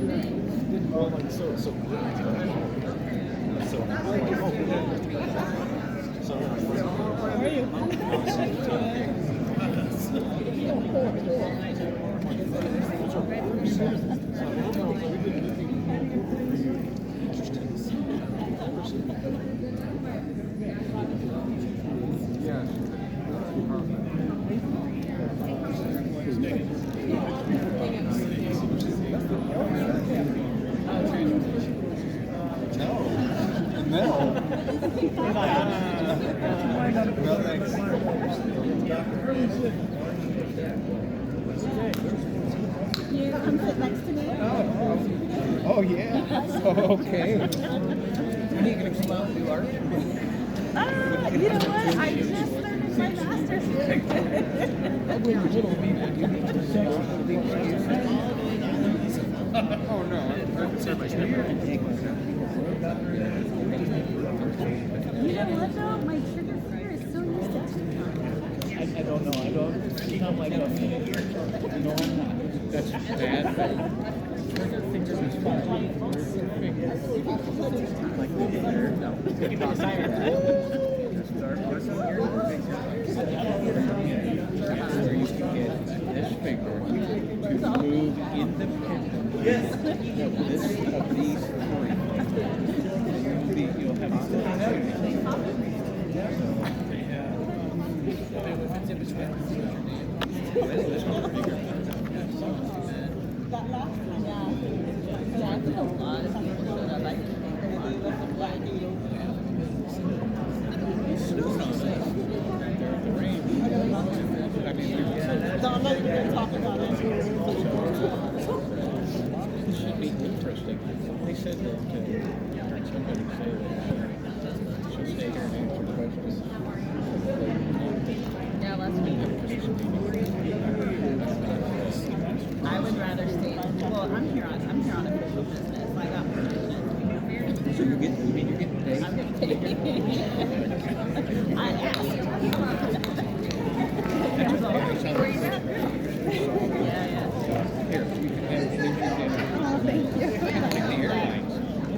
You come sit next to me? Oh yeah. Okay. When are you going to come out and do art? You know what? I just started my master's. Oh no. You know what though? My trigger finger is so used to TikTok. I don't know. I don't. It's not like a. No, I'm not. That's bad. Trigger fingers is fine. Like the finger. No. Where you can get this finger to move independently. Yes. Of these three. You'll have to That last one, yeah. Yeah, I think a lot of people showed up. I think I'm not even going to talk about it. It should be interesting. They said that somebody said she'll stay here and answer questions. Yeah, let's meet. I would rather stay. Well, I'm here on official business. I got permission. So you're getting paid? I'm getting paid. I asked. Yeah. Here, you can have dinner. Oh, thank you. The airlines.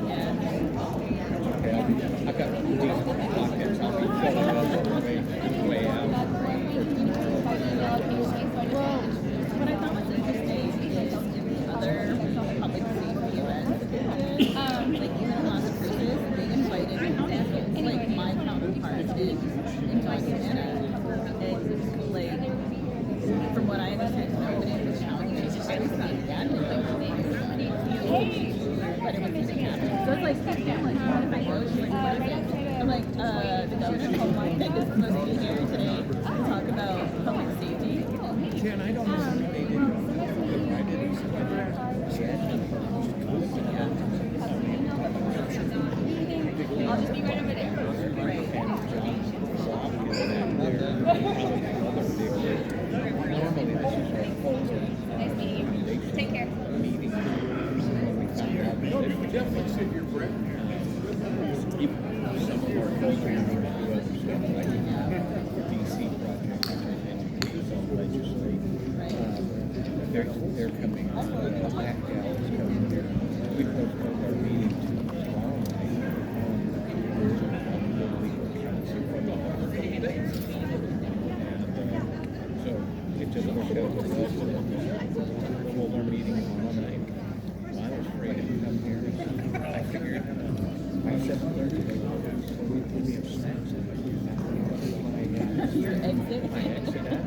Yeah. Okay, I've got these pockets. I'll be filling those on the way out. Well, what I thought was interesting is in the other public safety events, like even on the cruises, they invited like my counterparts in Montana. And like from what I understand, nobody was challenging it. At least not yet. But it was something happening. So it's like, if I go, she's like, what is it? I'm like, the governor called my is supposed to be here today to talk about public safety. Jen, I don't know if they did. I'll just be right over there. Right. Nice meeting you. Take care. Definitely sit your breath. Some of our programs do other stuff like DC projects and legislate. They're coming on. The black gals coming here. We postponed our meeting to tomorrow night on the legal counsel for the whole state. So it just worked out with us. We'll hold our meeting tomorrow night. I was afraid to come here. I figured by 7:30 we have snacks. Your exit? My exit out.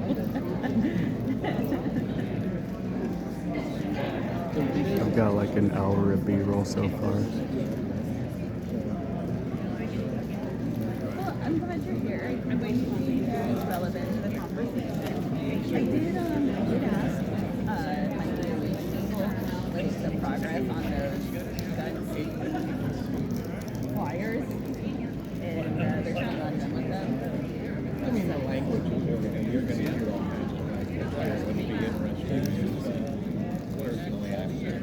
I've got like an hour of B-roll so far. Well, I'm glad you're here. I'm going to see it's relevant to the conversation. I did ask kind of like the progress on those gun flyers, and they're still not done with them. I mean, the language is everything. You're going to hear all kinds of language. It's going to be interesting. Personally, I feel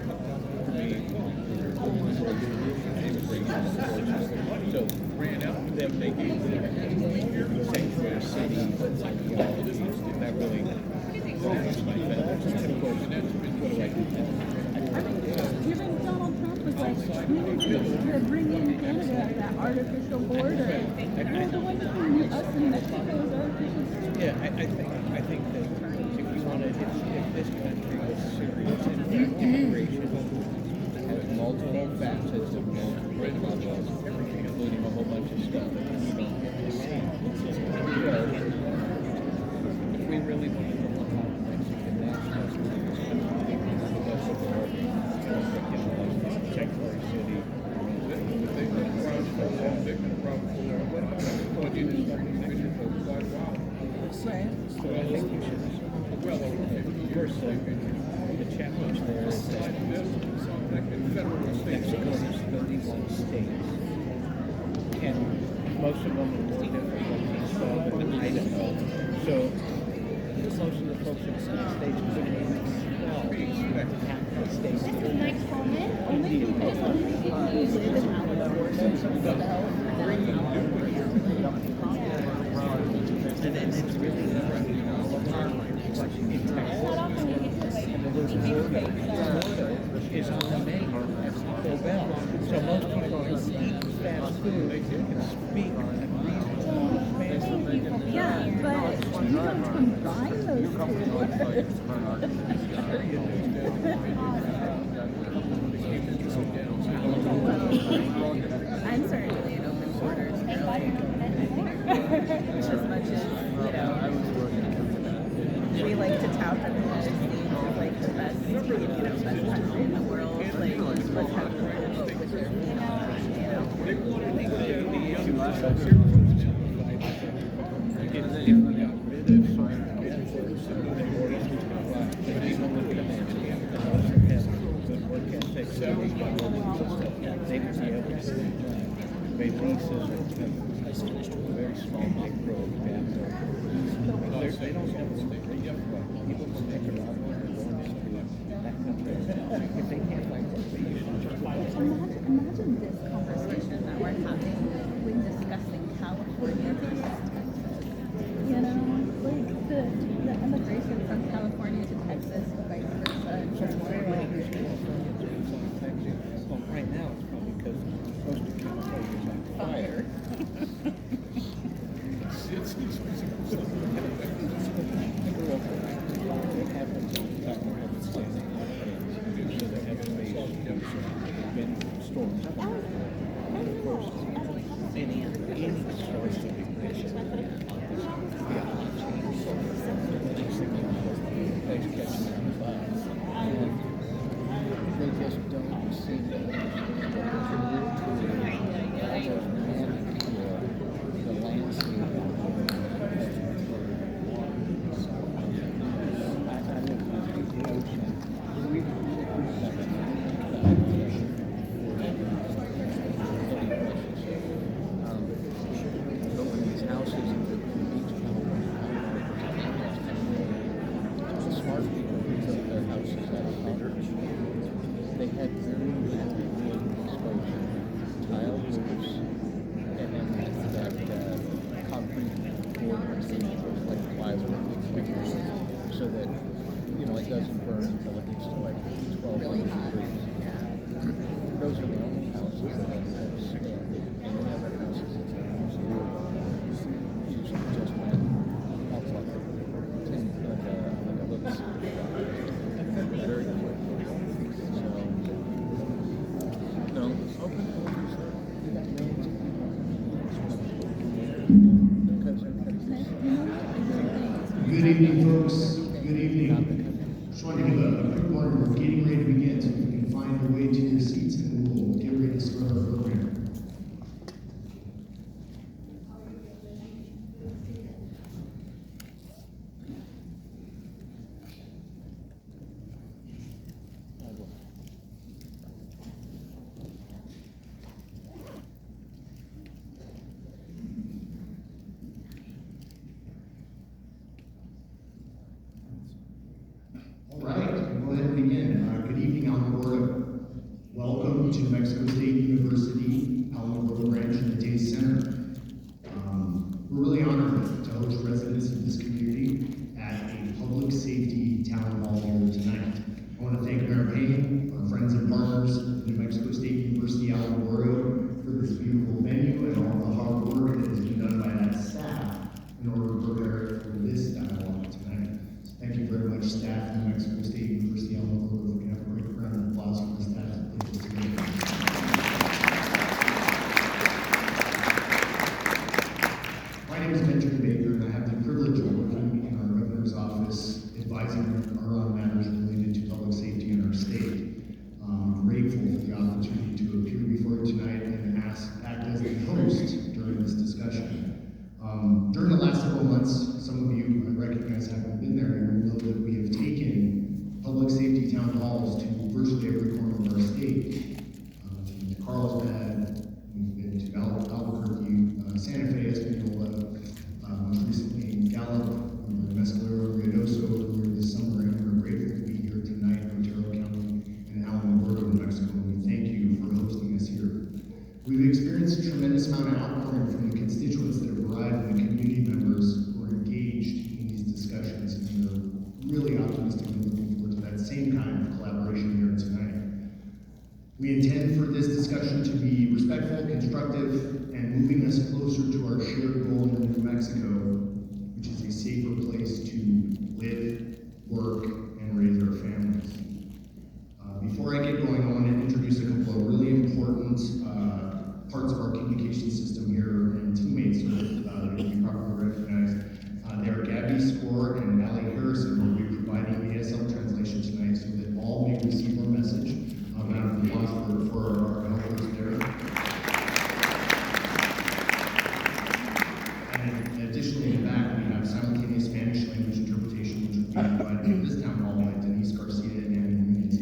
so ran out to them, they gave them sanctuary city ideologies. That really focused my feathers. And of course, that's been what I did. to bring in Canada as that artificial border. We're the ones between us and Mexico is artificial border. Yeah, I think that if you wanted, if this country was serious in immigration, has multiple facets of multiple levels, including a whole bunch of stuff that you don't get to see. Because if we really wanted to look at Mexican nationals in this country, because of the sanctuary city, Right. so I think you should. Of course, the challenge there is that Mexico is 31 states, and most of them are more difficult than Idaho. So most of the folks in some states couldn't even spell half the states. Only because we live in Alamogordo, so And then it's really in is on the main so bell. So most people eat fast food can speak reasonable Spanish. yeah, but you don't combine those two words. I'm certainly an open borders as much as, you know, we like to tout that the United States is like the best, best country in the world. Like, let's have the right to vote with your, very small micro capital. They don't have people can take it out that country. If they can't find work, they usually just find it. Imagine this conversation that we're having when discussing California. You know, like the immigration from California to Texas, vice versa. Well, right now it's probably because most of California is on fire. Good evening, folks. Good evening. Just wanted to give a quick warning. We're getting ready to begin, so if you can find your way to your seats, and we'll get ready to start our program. All right, we'll go ahead and begin. Good evening, Alamogordo. Welcome to Mexico State University, Alamogordo branch in the Day Center. We're really honored to host residents of this community at a public safety town hall here tonight. I want to thank Mayor Payne, our friends and partners, New Mexico State University We intend for this discussion to be respectful, constructive, and moving us closer to our shared goal in New Mexico, which is a safer place to live, work, and raise our families. Before I get going, I want to introduce a couple of really important parts of our communication system here, and teammates that will be properly recognized. They are Gabby Score and Allie Harrison, who will be providing ESL translation tonight so that all may receive our message. Out of the applause for our helpers there. And additionally, in the back, we have simultaneous Spanish language interpretation, which will be provided in this town hall by Denise Garcia and Annie Nunez.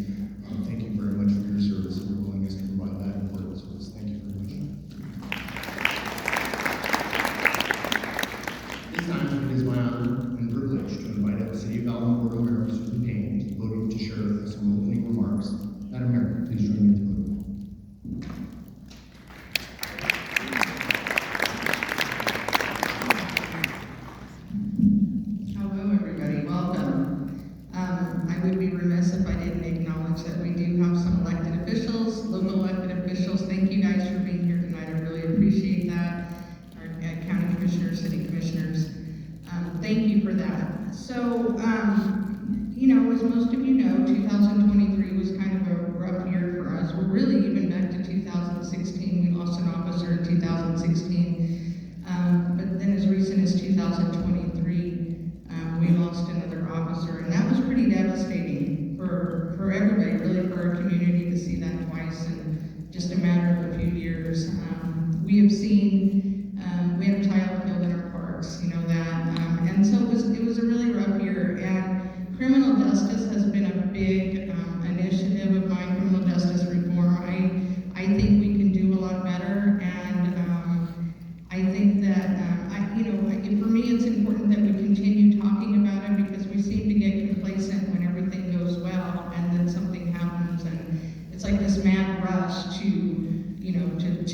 Thank you very much for your service and your willingness to provide that important service. Thank you very much. This time, it is my honor and privilege to invite up City of Alamogordo Mayor Susan Payne to the podium to share some opening remarks. Madam Mayor, please join me at the podium. Hello, everybody. Welcome. I would be remiss if I didn't acknowledge that we do have some elected officials, local elected officials. Thank you guys for being here tonight. I really appreciate that. Our county commissioners, city commissioners. Thank you for that. So, you know, as most of you know, 2023 was kind of a rough year for us. We're really even back to 2016. We lost an officer in 2016. But then as recent as 2023, we lost another officer. And that was pretty devastating for everybody, really for our community to see that twice in just a matter of a few years. We have seen, we had a child killed in our parks, you know that. And so it was a really rough year. And criminal justice has been a big initiative of mine, criminal justice reform. I think we can do a lot better, and I think that, for me, it's important that we continue talking about it because we seem to get complacent when everything goes well, and then something happens, and it's like this mad rush to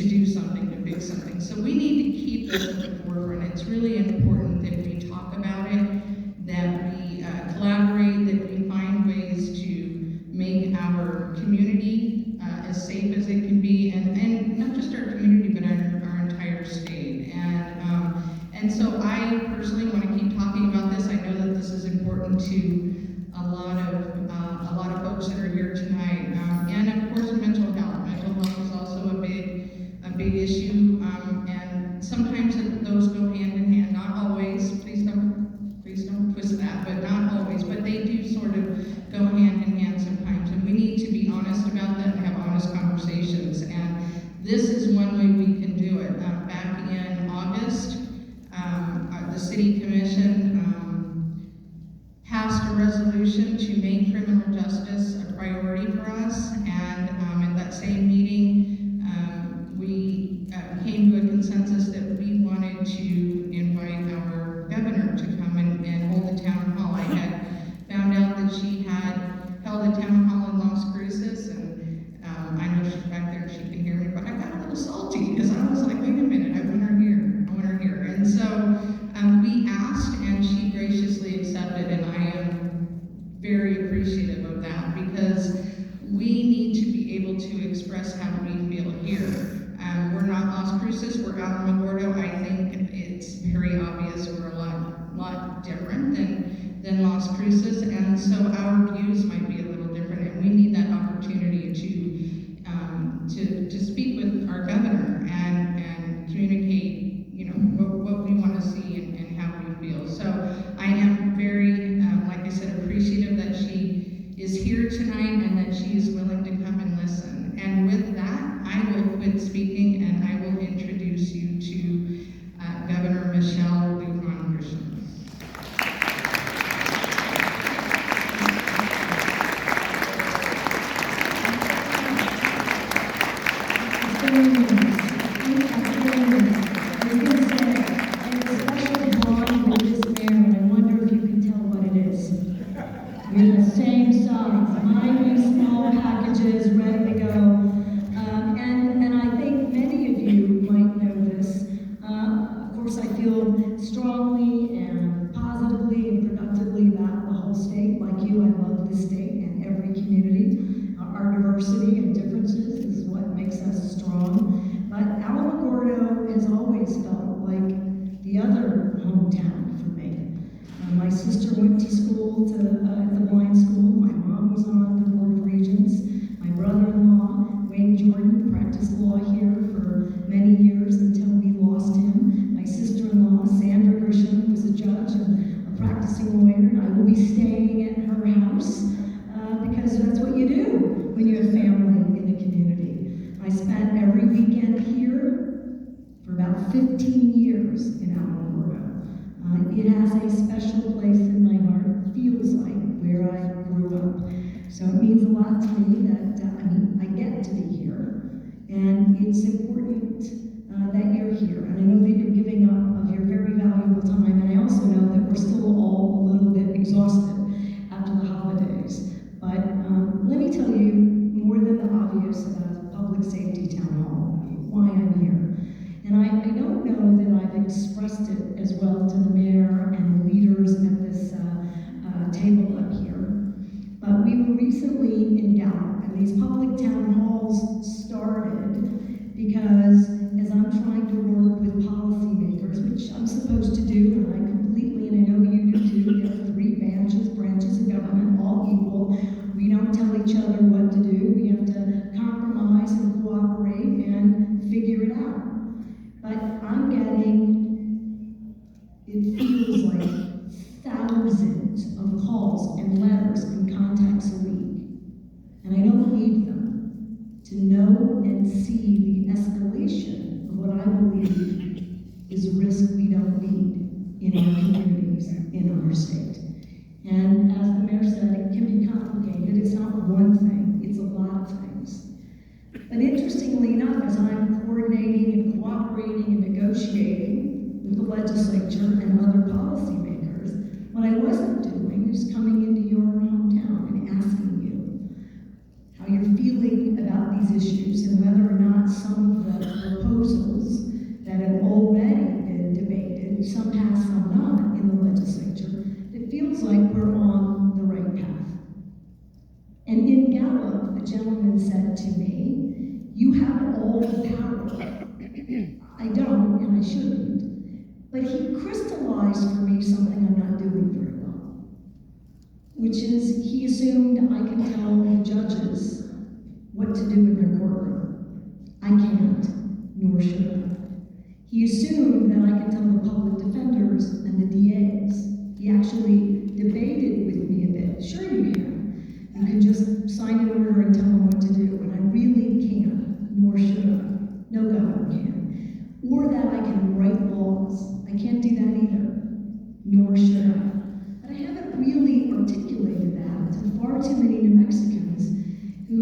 do something, to fix something. So we need to keep this at the forefront. It's really important that we talk about it, that we collaborate, that we find ways to make our community as safe as it can be, and not just our community, but our entire state. And so I personally want to keep talking about this. I know that this is important to a lot of folks that are here tonight, and of course mental health. Mental health is also a big issue, and sometimes those go hand in hand. Not always. Please don't twist that, but not always. But they do sort of go hand in hand sometimes, and we need to be honest about that and have honest conversations. And this is one way we can do it. Back in August, the City Commission passed a resolution to make criminal justice a priority for us, and at that same meeting, we came to a consensus that we wanted to invite our governor to come and hold a town hall. I had found out that she had held a town hall in Las Cruces, and I know she's back there and she can hear me, but I got a little salty because I was like, wait a minute, I want her here. And so we asked, and she graciously accepted, and I am very appreciative of that because we need to be able to express how we feel here. We're not Las Cruces, we're Alamogordo. I think it's very obvious we're a lot different than Las Cruces, and so our views might be a little different, and we need that opportunity to speak with our governor and communicate, what we want to see and how we feel. So I am very, like I said, appreciative that she is here tonight and that she is willing to come and listen. And with that, I will quit speaking and I will introduce you to Governor Michelle Lujan Grisham. hometown for me. My sister went to school at the blind school. My mom was on the Board of Regents. My brother-in-law, Wayne Jordan, practiced law here for many years until we lost him. My sister-in-law, Sandra Grisham, was a judge and a practicing lawyer, and I will be staying at her house because that's what you do when you have family in the community. I spent every weekend here for about 15 years in Alamogordo. It has a special place in my heart, feels like where I grew up. So it means a lot to me that I get to be here, and it's important that you're here. And I know that you're giving up of your very valuable time, and I also know that we're still all a little bit exhausted after the holidays. But let me tell you more than the obvious about the Public Safety Town Hall, why I'm here. And I don't know that I've expressed it as well to the mayor and the leaders at this table up here. But we were recently in Gallup, and these public town halls started because as I'm trying to work with policymakers, which I'm supposed to do, and I completely, and I know you do too, there are three branches of government, all equal. We don't tell each other what to do. We have to compromise and cooperate and figure it out. But I'm getting, it feels like thousands of calls and letters and contacts a week. And I don't need them to know and see the escalation of what I believe is a risk we don't need in our communities, in our state. And as the mayor said, it can be complicated. It's not one thing, it's a lot of things. But interestingly enough, as I'm coordinating and cooperating and negotiating with the legislature and other policymakers, what I wasn't doing is coming into your hometown and asking you how you're feeling about these issues and whether or not some of the proposals that have already been debated, some passed, some not, in the legislature, it feels like we're on the right path. And in Gallup, a gentleman said to me, "You have all the power." I don't, and I shouldn't. But he crystallized for me something I'm not doing very well, which is he assumed I can tell the judges what to do in their courtroom. I can't, nor should I. He assumed that I can tell the public defenders and the DAs. He actually debated with me a bit. Sure you can. You can just sign an order and tell them what to do, and I really can't, nor should I. No governor can. Or that I can write laws. I can't do that either, nor should I. But I haven't really articulated that to far too many New Mexicans who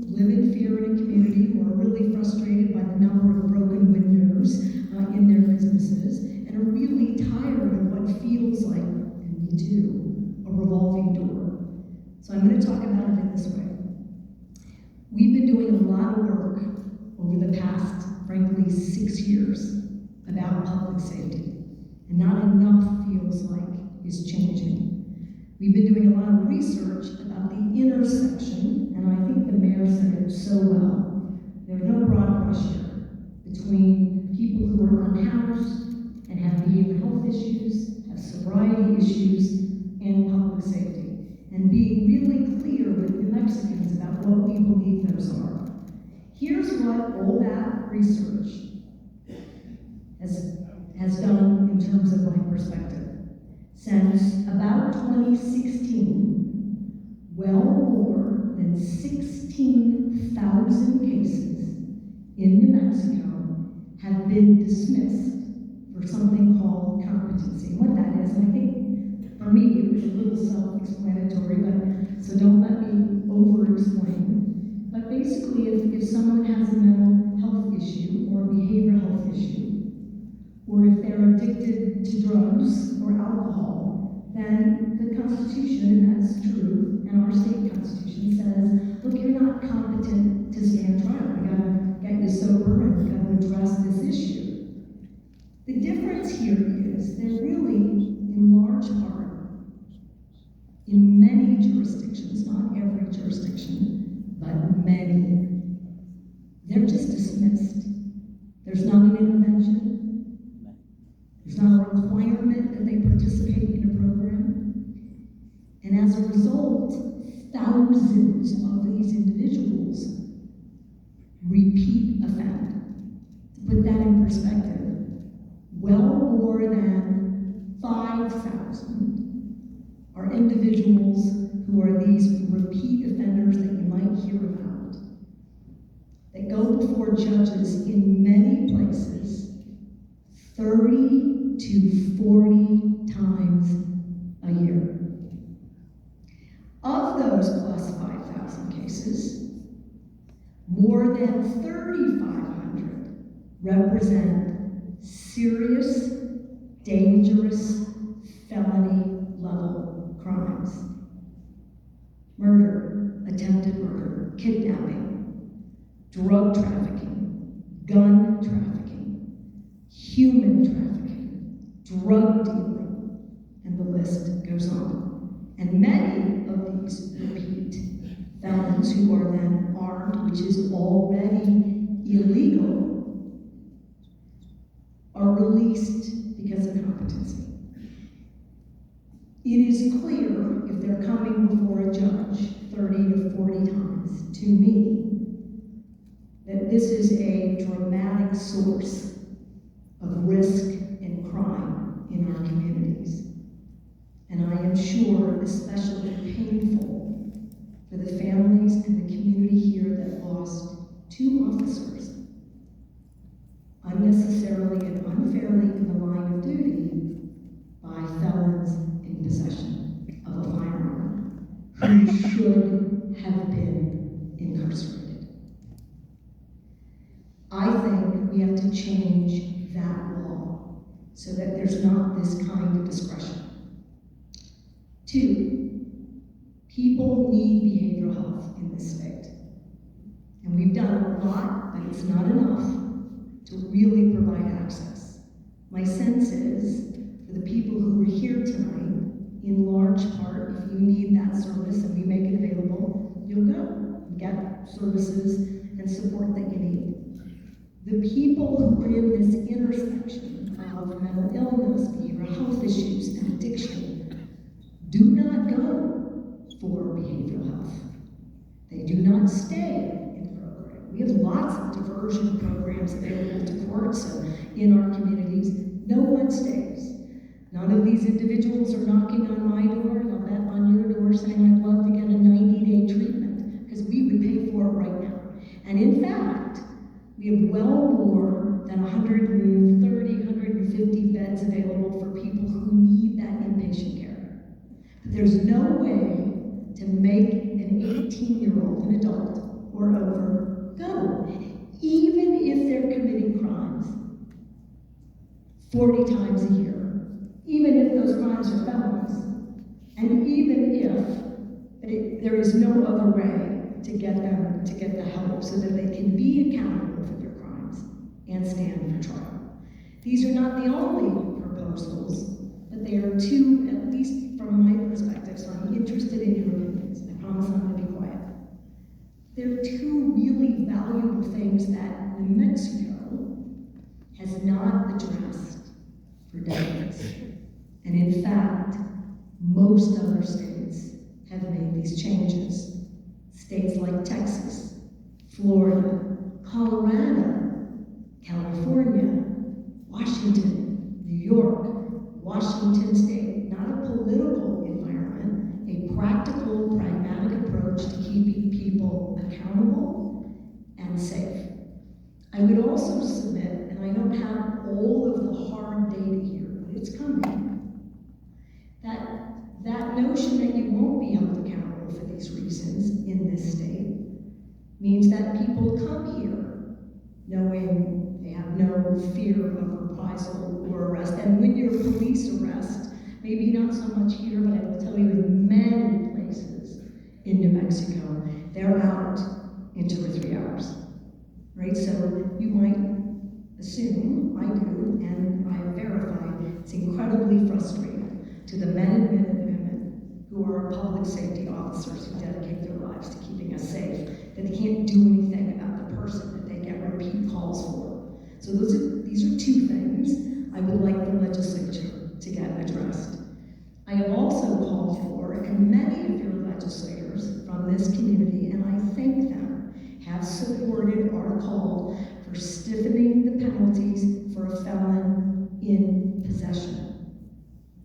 live in fear in a community, who are really frustrated by the number of broken windows in their businesses, and are really tired of what feels like, and me too, a revolving door. So I'm going to talk about it in this way. We've been doing a lot of work over the past, frankly, 6 years about public safety, and not enough feels like is changing. We've been doing a lot of research about the intersection, and I think the mayor said it so well. There's no broad brush here between people who are unhoused and have behavioral health issues, have sobriety issues, and public safety, and being really clear with New Mexicans about what we believe those are. Here's what all that research has done in terms of my perspective. Since about 2016, well more than 16,000 cases in New Mexico have been dismissed for something called competency. What that is, and I think for me it was a little self-explanatory, but so don't let me over-explain. But basically, if someone has a mental health issue or a behavioral health issue, or if they're addicted to drugs or alcohol, then the Constitution, and that's true, and our state Constitution says, look, you're not competent to stand trial. We gotta get you sober and we gotta address this issue. The difference here is they're really, in large part, in many jurisdictions, not every jurisdiction, but many, they're just dismissed. There's not an intervention. There's not a requirement participate in a program. And as a result, thousands of these individuals repeat offend. To put that in perspective, well more than 5,000 are individuals who are these repeat offenders that you might hear about, that go before judges in many places 30 to 40 times a year. Of those plus 5,000 cases, more than 3,500 represent serious, dangerous, felony-level crimes. Murder, attempted murder, kidnapping, drug trafficking, gun trafficking, human trafficking, drug dealing, and the list goes on. And many of these repeat felons who are then armed, which is already illegal, are released because of competency. It is clear, if they're coming before a judge 30 to 40 times, to me, that this is a dramatic source of risk and crime in our communities. And I am sure especially painful for the families and the community here that lost 2 officers unnecessarily and unfairly in the line of duty by felons in possession of a firearm who should have been incarcerated. I think we have to change that law so that there's not this kind of discretion. 2, people need behavioral health in this state. And we've done a lot, but it's not enough to really provide access. My sense is, for the people who are here tonight, in large part, if you need that service and we make it available, you'll go and get services and support that you need. The people who are in this intersection of mental illness, behavioral health issues, and addiction do not go for behavioral health. They do not stay in the program. We have lots of diversion programs available to courts, so in our communities, no one stays. None of these individuals are knocking on my door, and I'll bet on your door, saying, I'd love to get a 90-day treatment, because we would pay for it right now. And in fact, we have well more than 130, 150 beds available for people who need that inpatient care. But there's no way to make an 18-year-old, an adult, or over, go. Even if they're committing crimes 40 times a year, even if those crimes are felonies, and even if there is no other way to get them to get the help so that they can be accountable for their crimes and stand for trial. These are not the only proposals, but they are 2, at least from my perspective, so I'm interested in your opinions. I promise I'm going to be quiet. There are 2 really valuable things that New Mexico has not addressed for decades. And in fact, most other states have made these changes. States like Texas, Florida, Colorado, California, Washington, New York, Washington State, not a political environment, a practical, pragmatic approach to keeping people accountable and safe. I would also submit, and I don't have all of the hard data here, but it's coming, that notion that you won't be held accountable for these reasons in this state means that people come here knowing they have no fear of reprisal or arrest. And when you're police arrest, maybe not so much here, but I will tell you in many places in New Mexico, they're out in 2 or 3 hours, right? So you might assume, I do, and I have verified, it's incredibly frustrating to the men and women who are public safety officers who dedicate their lives to keeping us safe, that they can't do anything about the person that they get repeat calls for. So these are 2 things I would like the legislature to get addressed. are called for stiffening the penalties for a felon in possession.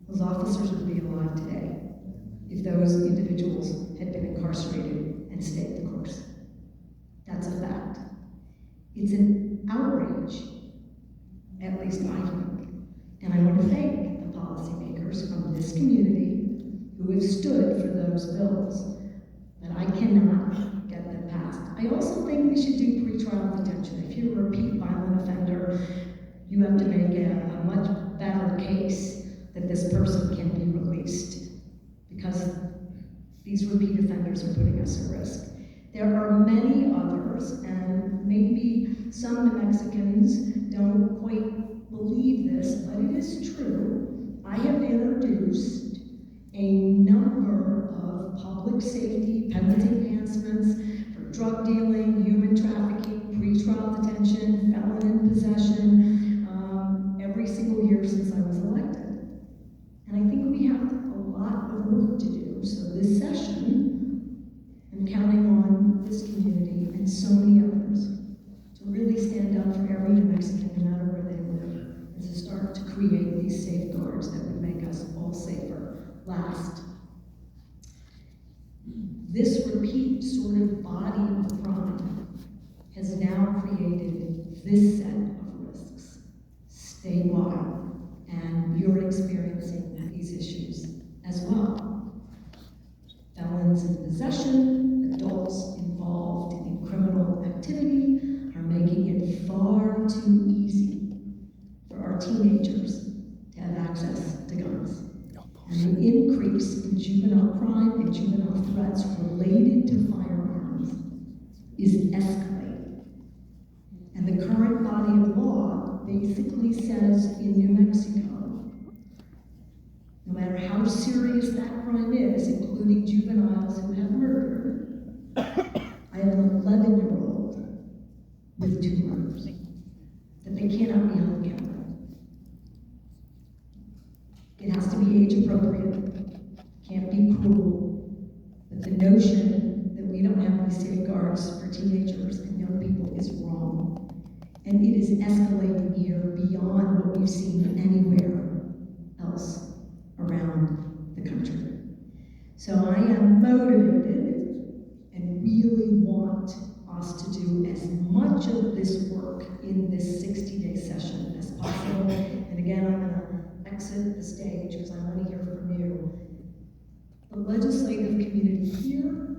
Those officers would be alive today if those individuals had been incarcerated and stayed the course. That's a fact. It's an outrage, at least I think. And I want to thank the policymakers from this community who have stood for those bills. But I cannot get them passed. I also think we should do pretrial detention. If you're a repeat violent offender, you have to make a much better case that this person can be released, because these repeat offenders are putting us at risk. There are many others, and maybe some New Mexicans don't quite believe this, but it is true. I have introduced a number of public safety penalty enhancements for drug dealing, human trafficking, pretrial detention, felon in possession, every single year since I was elected. And I think we have a lot of work to do. So this session, I'm counting on this community and so many others to really stand up for every New Mexican, no matter where they live, and to start to create these safeguards that would make us all safer. Last, this repeat sort of body of crime has now created this set of risks statewide, and you're experiencing these issues as well. Felons in possession, adults involved in criminal activity are making it far too easy for our teenagers to have access to guns. And the increase in juvenile crime and juvenile threats related to firearms is escalating. And the current body of law basically says in New Mexico, no matter how serious that crime is, including juveniles who have murdered, I have an 11-year-old with 2 murders, that they cannot be held accountable. It has to be age appropriate, can't be cruel, but the notion that we don't have any safeguards for teenagers and young people is wrong. And it is escalating here beyond what we've seen anywhere else around the country. So I am motivated and really want us to do as much of this work in this 60-day session as possible. And again, I'm going to exit the stage because I want to hear from you. The legislative community here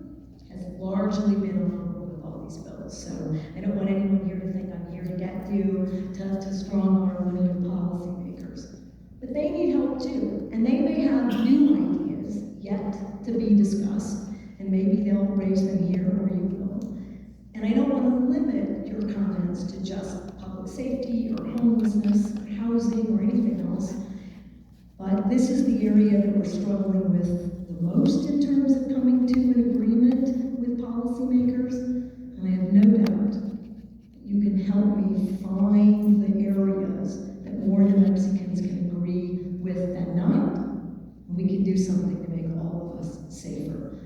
has largely been on board with all these bills. So I don't want anyone here to think I'm here to get you to strong arm one of your policymakers. But they need help too. And they may have new ideas yet to be discussed. And maybe they'll raise them here or you will. And I don't want to limit your comments to just public safety or homelessness, or housing, or anything else. But this is the area that we're struggling with the most in terms of coming to an agreement with policymakers. And I have no doubt that you can help me find the areas that more New Mexicans can agree with than not. And we can do something to make all of us safer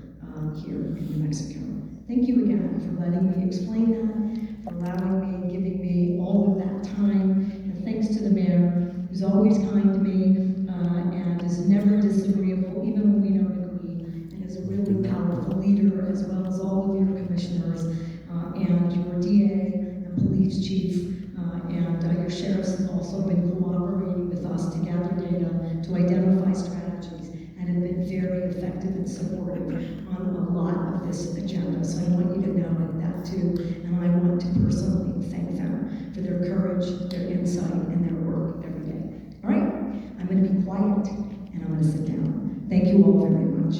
here in New Mexico. Thank you again for letting me explain that, for allowing me and giving me all of that time. And thanks to the mayor, who's always kind to me and is never disagreeable, even when we don't agree, and is a really powerful leader, as well as all of your commissioners and your DA and police chief and your sheriffs have also been cooperating with us to gather data, to identify strategies, and have been very effective and supportive on a lot of this agenda. So I want you to know that too, and I want to personally thank them for their courage, their insight, and their work every day. All right, I'm going to be quiet, and I'm going to sit down. Thank you all very much.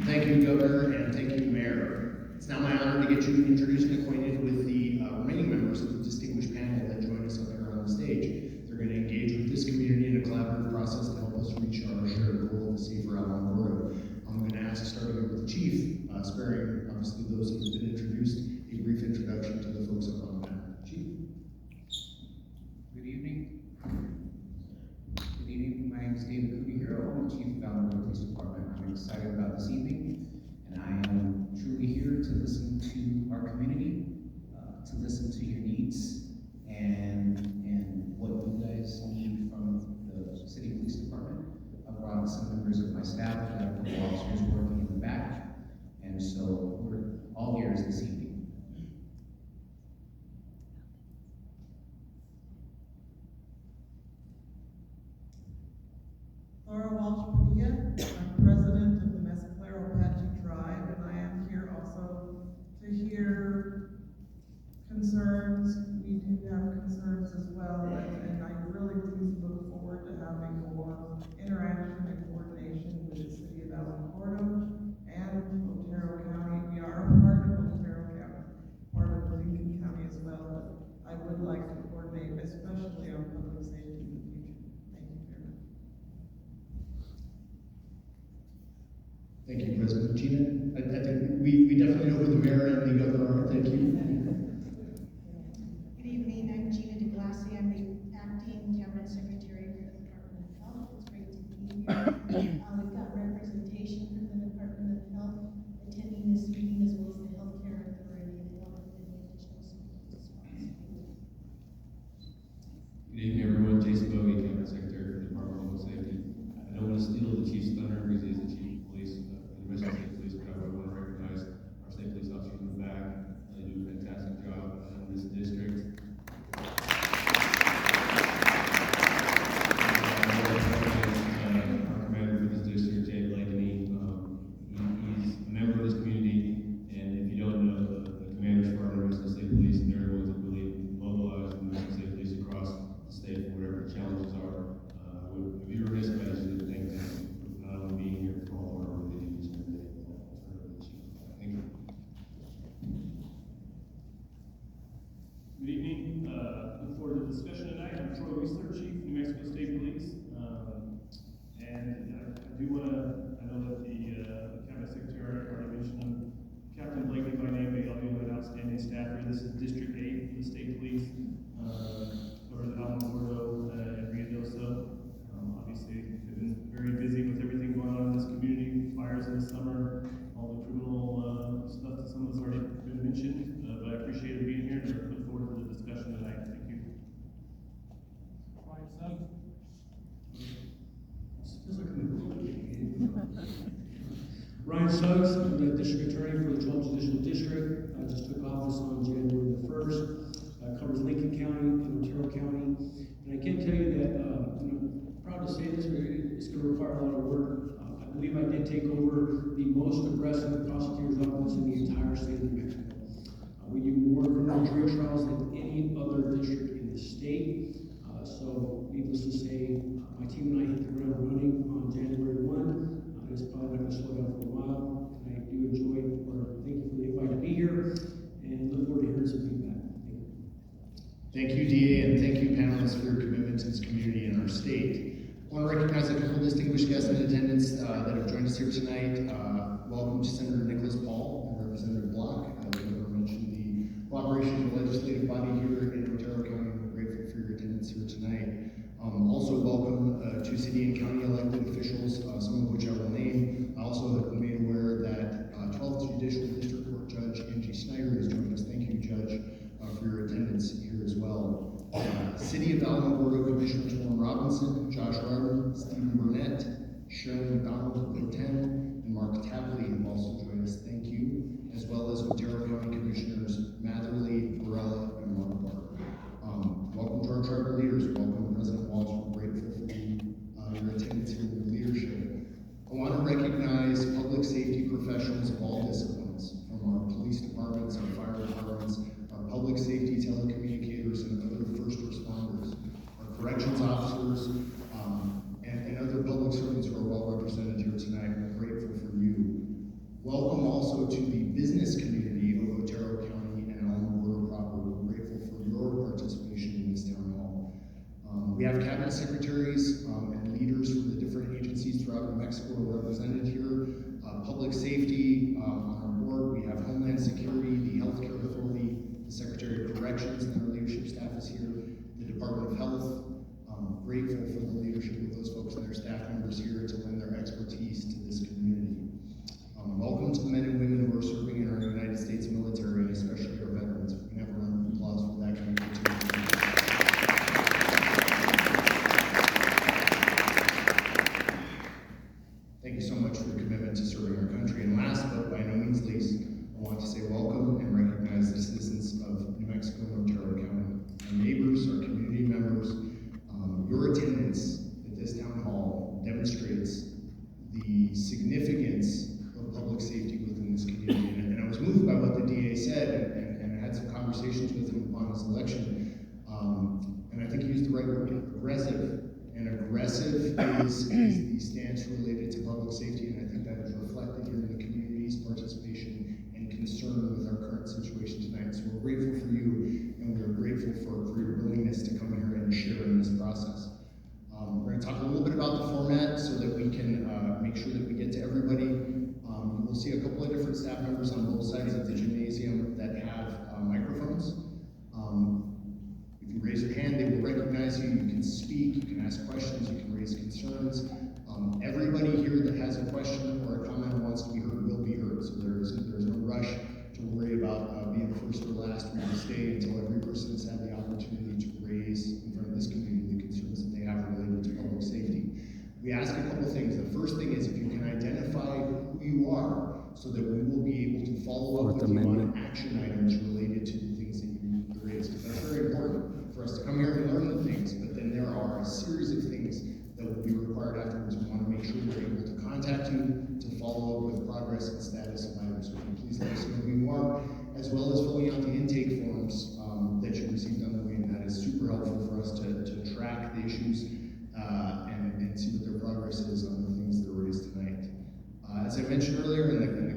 Thank you, Governor, and thank you, Mayor. It's now my honor to get you introduced and acquainted with the remaining members of the distinguished panel that join us up here on the stage. They're going to engage with this community in a collaborative process to help us reach our shared goal of a safer Alamogordo. I'm going to ask, starting with the chief, sparing obviously those who have been introduced, a brief introduction to the folks up on the panel. Chief. Good evening. Good evening. My name is David Cudihero. I'm the Chief of Alamogordo Police Department. I'm members of my staff, I've got a couple officers working in the back, and so we're all ears this evening. Laura Walsh-Padilla, I'm president of the Mescalero Apache Tribe, and I am here also to hear concerns. We do have concerns as well, and I really do look forward to having more interaction and coordination with the city of Alamogordo and Otero County. We are a part of Otero County, part of Lincoln County as well, but I would like to coordinate, especially on public safety in the future. Thank you very much. Thank you, President Gina. I think we definitely know who the mayor and the governor are. Thank you. Good evening, I'm Gina DeGlassi. I'm the acting cabinet secretary for the Department of Health. It's great to be here. We've got representation from the Department of Health attending this meeting, as well as the Healthcare Authority, and they want any additional response. Good evening, everyone. Jason Bowie, Cabinet Secretary for the Department of Public Safety. I don't want to steal the Chief's thunder because he's the Chief of Police, the rest of the state police, but I would want to recognize our state police officers in the back. They do a fantastic job in this district. Our commander for this district, Jay Blakeney, he's a member of this community, and if you don't know, the commanders for our rest of the state police, and they're the ones that really mobilize the rest of the state police across the state for whatever the challenges are. Would be remiss if I just didn't thank them for not only being here for all of our work they do each and every day. Thank you. Good evening. Look forward to the discussion tonight. I'm Troy Wiesler, Chief, New Mexico State Police. And I do want to, I know that the Cabinet Secretary already mentioned him, Captain Blakely by name, but y'all do have an outstanding staff here. This is District 8 of the State Police, covers Alamogordo and Ruidoso. Obviously, they've been very busy with everything going on in this community, fires in the summer, all the criminal stuff that some of us already been mentioned. But I appreciate it being here and look forward to the discussion tonight. Thank you. Ryan Suggs, I'm the District Attorney for the 12th Judicial District. I just took office on January the 1st. Covers Lincoln County and Otero County. And I can tell you that, I'm proud to say this, but it's going to require a lot of work. I believe I did take over the most aggressive prosecutor's office in the entire state of New Mexico. We do more criminal jury trials than any other district in the state. So needless to say, my team and I hit the ground running on January 1. It's probably not going to slow down for a while. And I do enjoy, or thank you for the invite to be here, and look forward to hearing some feedback. Thank you, DA, and thank you, panelists, for your commitment to this community and our state. I want to recognize a couple of distinguished guests in attendance that have joined us here tonight. Welcome to Senator Nicholas Paul and Representative Block. We never mentioned the cooperation of the legislative body here in Otero County. We're grateful for your attendance here tonight. Also welcome to city and county elected officials, some of which I will name. I also have been made aware that 12th Judicial District Court Judge Angie Snyder has joined us. Thank you, Judge, for your attendance here as well. City of Alamogordo Commissioners Warren Robinson, Josh Ryder, Stephen Burnett, Sharon McDonald, Pro Tem, and Mark Tapley have also joined us. Thank you. As well as Otero County Commissioners Matherly, Varela, and Mark Barr. Welcome to our tribal leaders. Welcome, President Walsh. We're grateful for your attendance here and your leadership. I want to recognize public safety professionals of all disciplines, from our police departments, our fire departments, our public safety telecommunicators, and other first responders, our corrections officers, and other public servants who are well represented here tonight. We're grateful for you. Welcome also to the business community of Otero County and Alamogordo proper. We're grateful for your participation in this town hall. We have cabinet secretaries and leaders from the different agencies throughout New Mexico represented here. Public safety on our board, we have Homeland Security, the Healthcare Authority, the Secretary of Corrections, and our leadership staff is here, the Department of Health. Grateful for the leadership of those folks and their staff members here to lend their expertise to this community. Welcome to the men and women who are serving in our United States military, and especially our veterans. We can have a round of applause for that kind of opportunity. much for your commitment to serving our country. And last but by no means least, I want to say welcome and recognize the citizens of New Mexico and Otero County, our neighbors, our community members. Your attendance at this town hall demonstrates the significance of public safety within this community. And I was moved by what the DA said, and I had some conversations with him upon his election. And I think he used the right word, aggressive. And aggressive is the stance related to public safety, and I think that is reflected here in the community's participation and concern with our current situation tonight. So we're grateful for you, and we're grateful for your willingness to come here and share in this process. We're going to talk a little bit about the format so that we can make sure that we get to everybody. We'll see a couple of different staff members on both sides of the gymnasium that have microphones. If you raise your hand, they will recognize you. You can speak, you can ask questions, you can raise concerns. Everybody here that has a question or a comment or wants to be heard will be heard. So there's no rush to worry about being first or last. We will stay until every person has had the opportunity to raise in front of this community the concerns that they have related to public safety. We ask a couple things. The first thing is if you can identify who you are so that we will be able to follow up with you on action items related to the things that you raised. That's very important for us to come here and learn the things, but then there are a series of things that will be required afterwards. We want to make sure we're able to contact you to follow up with progress and status of items. So please let us know who you are, as well as filling out the intake forms that you received on the way, and that is super helpful for us to track the issues and see what their progress is on the things that are raised tonight. As I mentioned earlier, and the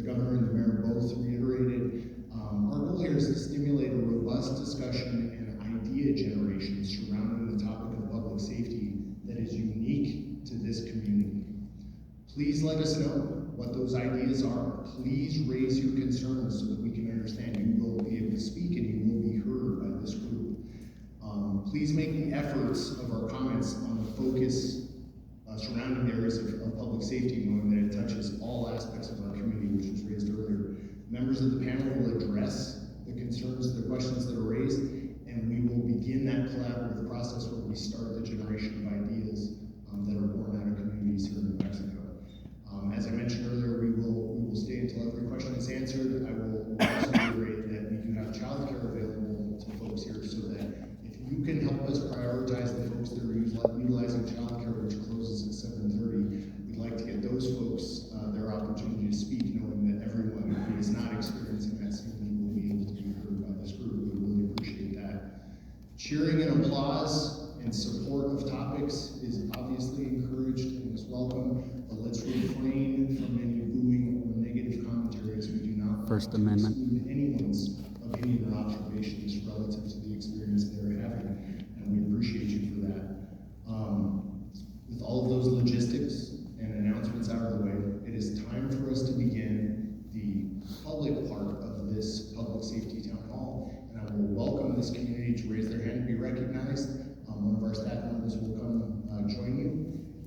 governor and the mayor both reiterated, our goal here is to stimulate a robust discussion and idea generation surrounding the topic of public safety that is unique to this community. Please let us know what those ideas are. Please raise your concerns so that we can understand. You will be able to speak and you will be heard by this group. Please make the efforts of our comments on the focus surrounding the areas of public safety, knowing that it touches all aspects of our community, which was raised earlier. Members of the panel will address the concerns, the questions that are raised, and we will begin that collaborative process where we start the generation of ideas that are born out of communities here in New Mexico. As I mentioned earlier, we will stay until every question is answered. I will also reiterate that we do have childcare available to folks here, so that if you can help us prioritize the folks that are utilizing childcare, which closes at 7:30, we'd like to get those folks their opportunity to speak, knowing that everyone who is not experiencing that same need will be able to be heard by this group. We really appreciate that. Cheering and applause and support of topics is obviously encouraged and is welcome, but let's refrain from any booing or negative commentary, as we do not First want to Amendment. exclude anyone's opinion or observations relative to the experience they're having, and we appreciate you for that. With all of those logistics and announcements out of the way, it is time for us to begin the public part of this public safety town hall, and I will welcome this community to raise their hand and be recognized. One of our staff members will come join you.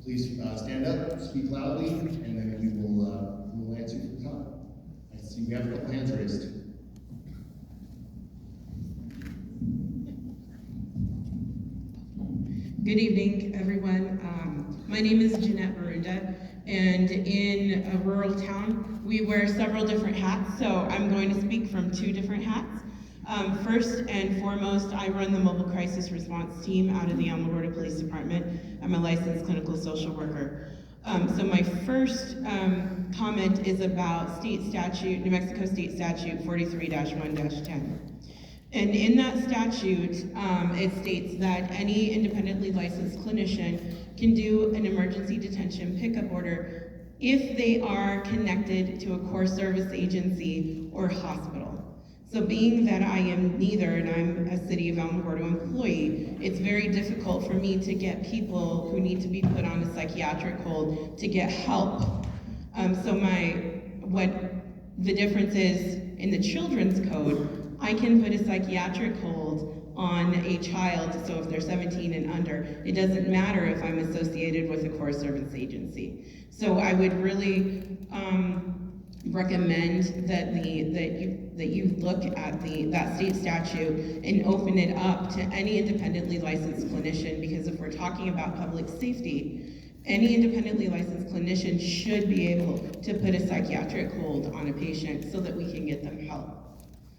Please stand up, speak loudly, and then we will answer you from the top. I see we have a couple hands raised. Good evening, everyone. My name is Jeanette Barunda, and in a rural town, we wear several different hats, so I'm going to speak from two different hats. First and foremost, I run the mobile crisis response team out of the Alamogordo Police Department. I'm a licensed clinical social worker. So my first comment is about state statute, New Mexico State Statute 43-1-10. And in that statute, it states that any independently licensed clinician can do an emergency detention pickup order if they are connected to a core service agency or hospital. So being that I am neither, and I'm a City of Alamogordo employee, it's very difficult for me to get people who need to be put on a psychiatric hold to get help. What the difference is in the children's code, I can put a psychiatric hold on a child, so if they're 17 and under, it doesn't matter if I'm associated with a core service agency. So I would really recommend that you look at that state statute and open it up to any independently licensed clinician, because if we're talking about public safety, Any independently licensed clinician should be able to put a psychiatric hold on a patient so that we can get them help.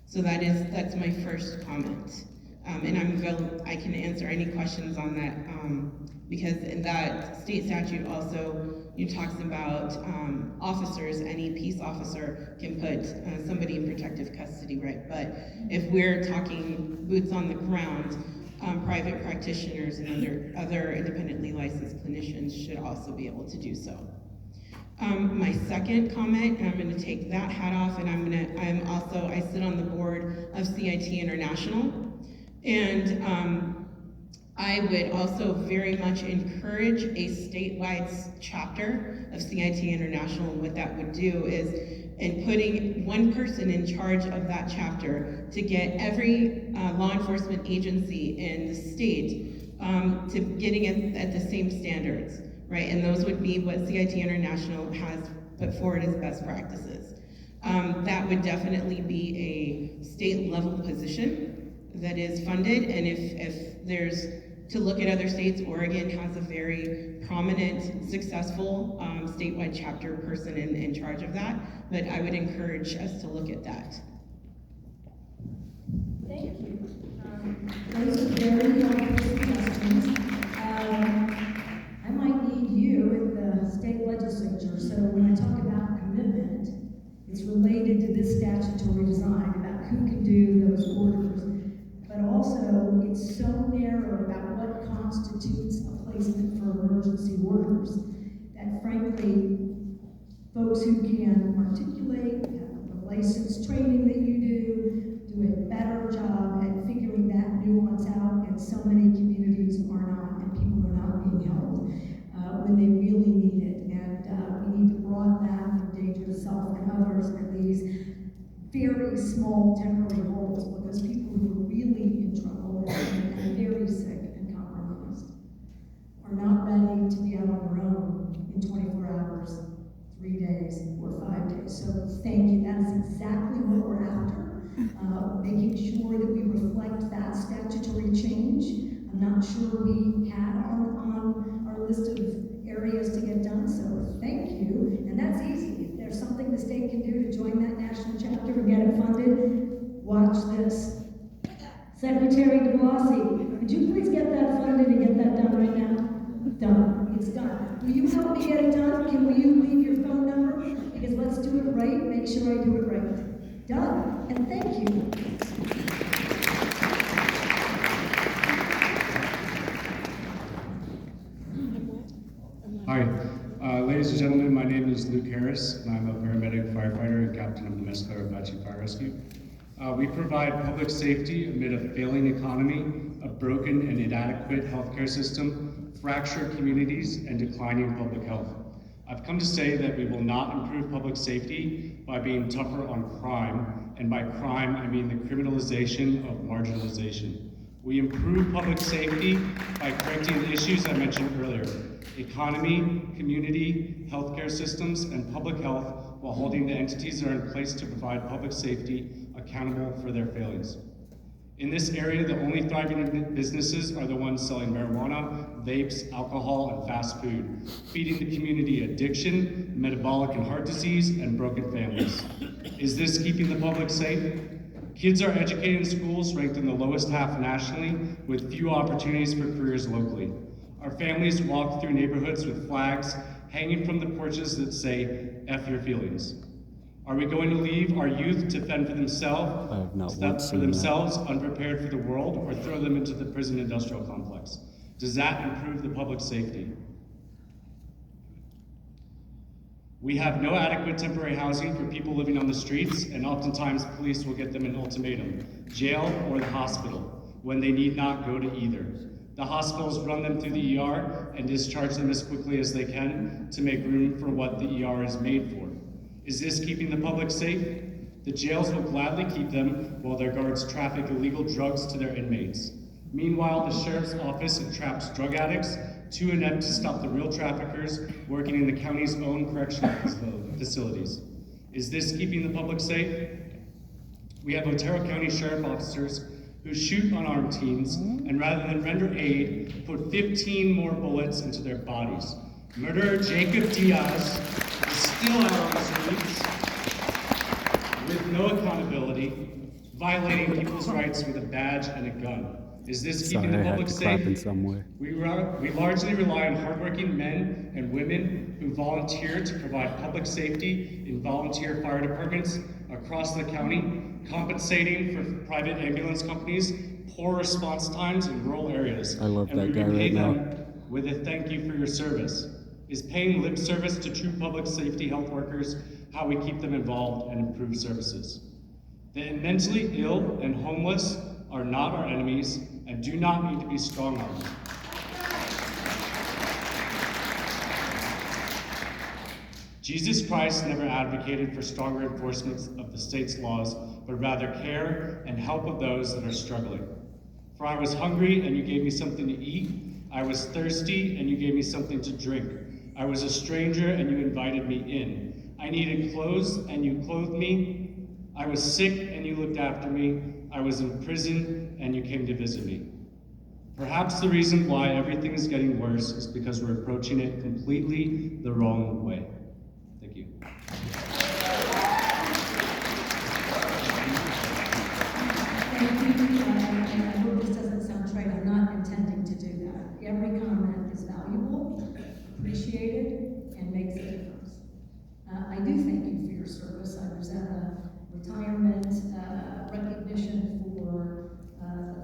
So that's my first comment. And I'm available, I can answer any questions on that, because in that state statute also, it talks about officers, any peace officer can put somebody in protective custody, right? But if we're talking boots on the ground, private practitioners and other independently licensed clinicians should also be able to do so. My second comment, and I'm going to take that hat off, and I sit on the board of CIT International, and I would also very much encourage a statewide chapter of CIT International. And what that would do is, in putting one person in charge of that chapter to get every law enforcement agency in the state to getting it at the same standards, right? And those would be what CIT International has put forward as best practices. That would definitely be a state level position that is funded, and if there's, to look at other states, Oregon has a very prominent, successful statewide chapter person in charge of that, but I would encourage us to look at that. Thank you. Those are very helpful suggestions. I might need you in the state legislature, so when I talk about commitment, it's related to this statutory design about who can do those orders, but also it's so narrow about what constitutes a placement for emergency orders that frankly, folks who can articulate, the licensed training that you do a better job at figuring that nuance out, and so many communities are not, and people are not being held when they really need it. And we need to broaden that from dangerous self and others and these very small temporary holds, because people who are really in trouble and very sick and compromised are not ready to be out on their own in 24 hours, 3 days, or 5 days. So thank you. That's exactly what we're after. Making sure that we reflect that statutory change. I'm not sure we had on our list of areas to get done, so thank you. And that's easy. If there's something the state can do to join that national chapter and get it funded, watch this. Secretary de Blasio, would you please get that funded and get that done right now? Done. It's done. Will you help me get it done? Can you leave your phone number? Because let's do it right. Make sure I do it right. Done. And thank you. Hi, ladies and gentlemen, my name is Luke Harris, and I'm a paramedic firefighter and captain of the Mescalero Apache Fire Rescue. We provide public safety amid a failing economy, a broken and inadequate healthcare system, fractured communities, and declining public health. I've come to say that we will not improve public safety by being tougher on crime, and by crime I mean the criminalization of marginalization. We improve public safety by correcting the issues I mentioned earlier: economy, community, healthcare systems, and public health, while holding the entities that are in place to provide public safety accountable for their failings. In this area, the only thriving businesses are the ones selling marijuana, vapes, alcohol, and fast food, feeding the community addiction, metabolic and heart disease, and broken families. Is this keeping the public safe? Kids are educated in schools ranked in the lowest half nationally, with few opportunities for careers locally. Our families walk through neighborhoods with flags hanging from the porches that say, "F your feelings." Are we going to leave our youth to fend for themselves, unprepared for the world, or throw them into the prison industrial complex? Does that improve the public safety? We have no adequate temporary housing for people living on the streets, and oftentimes police will get them an ultimatum: jail or the hospital, when they need not go to either. The hospitals run them through the ER and discharge them as quickly as they can to make room for what the ER is made for. Is this keeping the public safe? The jails will gladly keep them while their guards traffic illegal drugs to their inmates. Meanwhile, the sheriff's office entraps drug addicts, too inept to stop the real traffickers working in the county's own correctional facilities. Is this keeping the public safe? We have Otero County Sheriff officers who shoot unarmed teens and rather than render aid, put 15 more bullets into their bodies. Murderer Jacob Diaz is still out on the streets with no accountability, violating people's rights with a badge and a gun. Is this keeping the public safe? In some way. We largely rely on hardworking men and women who volunteer to provide public safety in volunteer fire departments across the county, compensating for private ambulance companies' poor response times in rural areas. I love and that we guy repay right now. them with a thank you for your service. Is paying lip service to true public safety health workers how we keep them involved and improve services? The mentally ill and homeless are not our enemies and do not need to be strong-armed. Jesus Christ never advocated for stronger enforcement of the state's laws, but rather care and help of those that are struggling. For I was hungry and you gave me something to eat. I was thirsty and you gave me something to drink. I was a stranger and you invited me in. I needed clothes and you clothed me. I was sick and you looked after me. I was in prison and you came to visit me. Perhaps the reason why everything is getting worse is because we're approaching it completely the wrong way. Thank you. Thank you, and I hope this doesn't sound trite. I'm not intending to do that. Every comment is valuable, appreciated, and makes a difference. I do thank you for your service. I was at a retirement recognition for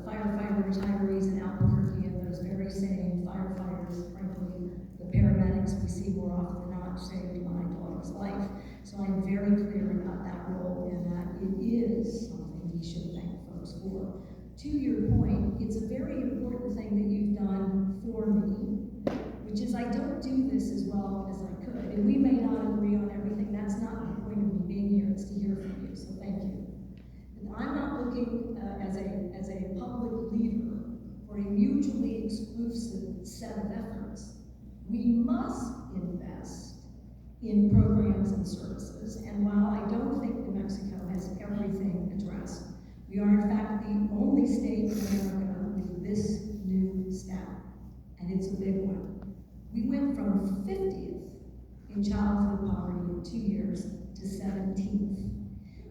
firefighter retirees in Albuquerque, and those very same firefighters, frankly, the paramedics we see more often than not, saved my daughter's life. So I'm very clear about that role and that it is something we should thank folks for. To your point, it's a very important thing that you've done for me, which is I don't do this as well as I could. And we may not agree on everything. That's not the point of me being here. It's to hear from you. So thank you. And I'm not looking as a public leader for a mutually exclusive set of efforts. We must invest in programs and services. And while I don't think New Mexico has everything addressed, we are in fact the only state in America with this new stat. And it's a big one. We went from 50th in childhood poverty in 2 years to 17th.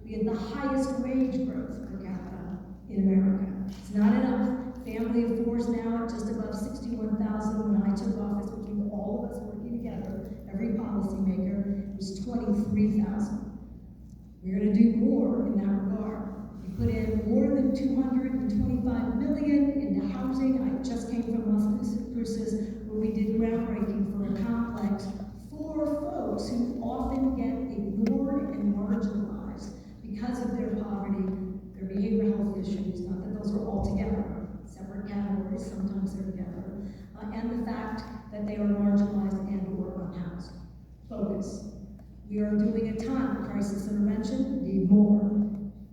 We had the highest wage growth per capita in America. It's not enough. Family of four is now at just above 61,000. When I took office, between all of us working together, every policymaker, it was 23,000. We're going to do more in that regard. We put in more than $225 million into housing. I just came from Las Cruces, where we did groundbreaking for a complex for folks who often get ignored and marginalized because of their poverty, their behavioral health issues, not that those are all together, separate categories, sometimes they're together, and the fact that they are marginalized and or unhoused. Focus. We are doing a ton of crisis intervention, need more.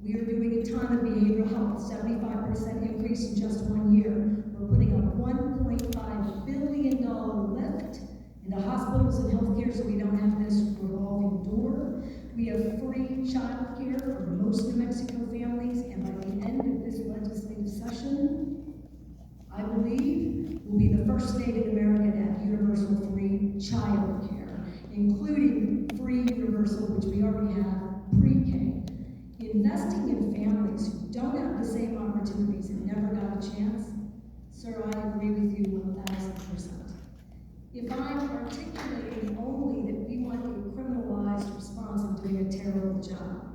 We are doing a ton of behavioral health, 75% increase in just 1 year. We're putting a $1.5 billion lift into hospitals and healthcare so we don't have this revolving door. We have free child care for most New Mexico families, and by the end of this legislative session, I believe we'll be the first state in America to have universal free child care, including free universal, which we already have, pre-K. Investing in families who don't have the same opportunities and never got a chance, sir, I agree with you 1,000%. If I'm articulating only that we want a criminalized response, I'm doing a terrible job.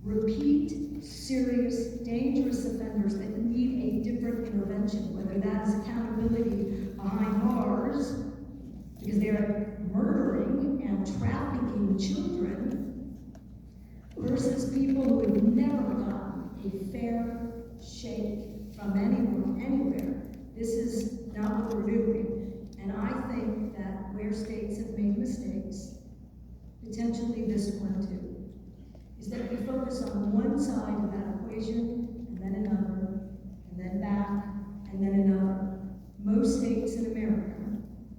Repeat, serious, dangerous offenders that need a different intervention, whether that is accountability behind bars, because they're murdering and trafficking children, versus people who have never gotten a fair shake from anyone, anywhere. This is not what we're doing. And I think that where states have made mistakes, potentially this one too, is that we focus on one side of that equation, and then another, and then back, and then another. Most states in America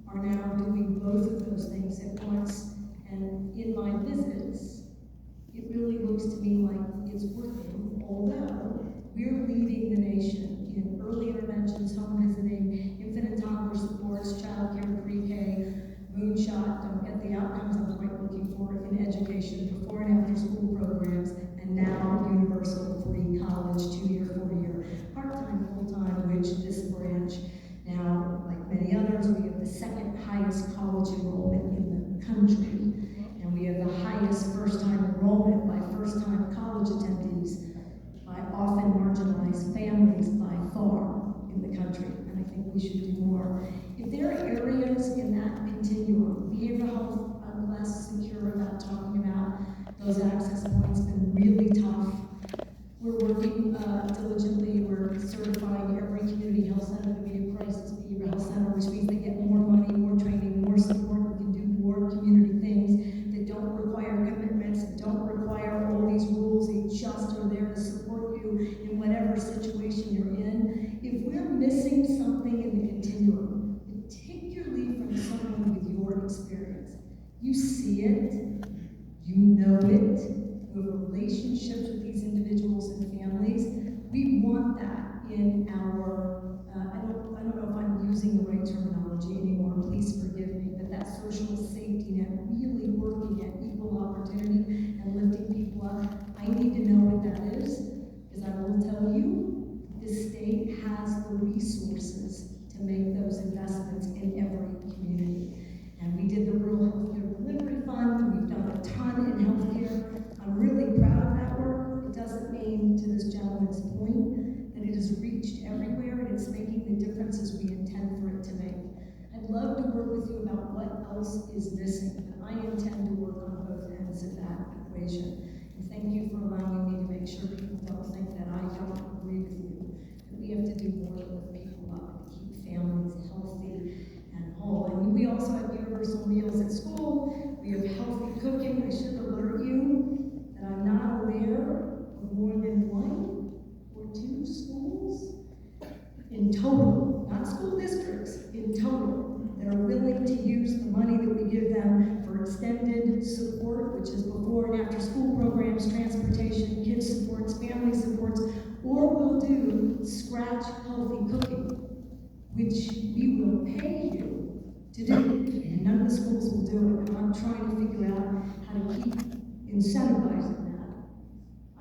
are now doing both of those things at once, and in my visits, it really looks to me like it's working, although we're leading the nation in early interventions, home visiting, infant and toddler supports, child care, pre-K, moonshine. this first-time enrollment by first-time college attendees, by often marginalized families by far in the country, and I think we should do more. If there are areas in that continuum, behavioral health, I'm less secure about talking about those access points, been really tough. We're working diligently. We're certifying every community health center to be a crisis behavioral health center, which means they get more money, more training, more support. We can do more community things that don't require commitments, that don't require all these rules. They just are there to support you in whatever situation you're in. If we're missing something in the continuum, particularly from someone with your experience, you see it, you know it, you have relationships with these individuals and families. We want that in our, I don't know if I'm using the right terminology anymore, please forgive me, but that social safety net, really working at equal opportunity and lifting people up. I need to know what that is, because I will tell you, this state has the resources to make those investments in every community. And we did the Rural Healthcare Delivery Fund. We've done a ton in healthcare. I'm really proud of that work. It doesn't mean, to this gentleman's point, that it has reached everywhere and it's making the differences we intend for it to make. I'd love to work with you about what else is missing, but I intend to work on both ends of that equation. And thank you for allowing me to make sure people don't think that I don't agree with you. That we have to do more to lift people up, to keep families healthy and whole. And we also have universal meals at school. We have healthy cooking. I should alert you that I'm not aware of more than 1 or 2 schools in total, not school districts, in total, that are willing to use the money that we give them for extended support, which is before and after school programs, transportation, kids supports, family supports, or will do scratch healthy cooking, which we will pay you to do, and none of the schools will do it. And I'm trying to figure out how to keep incentivizing that.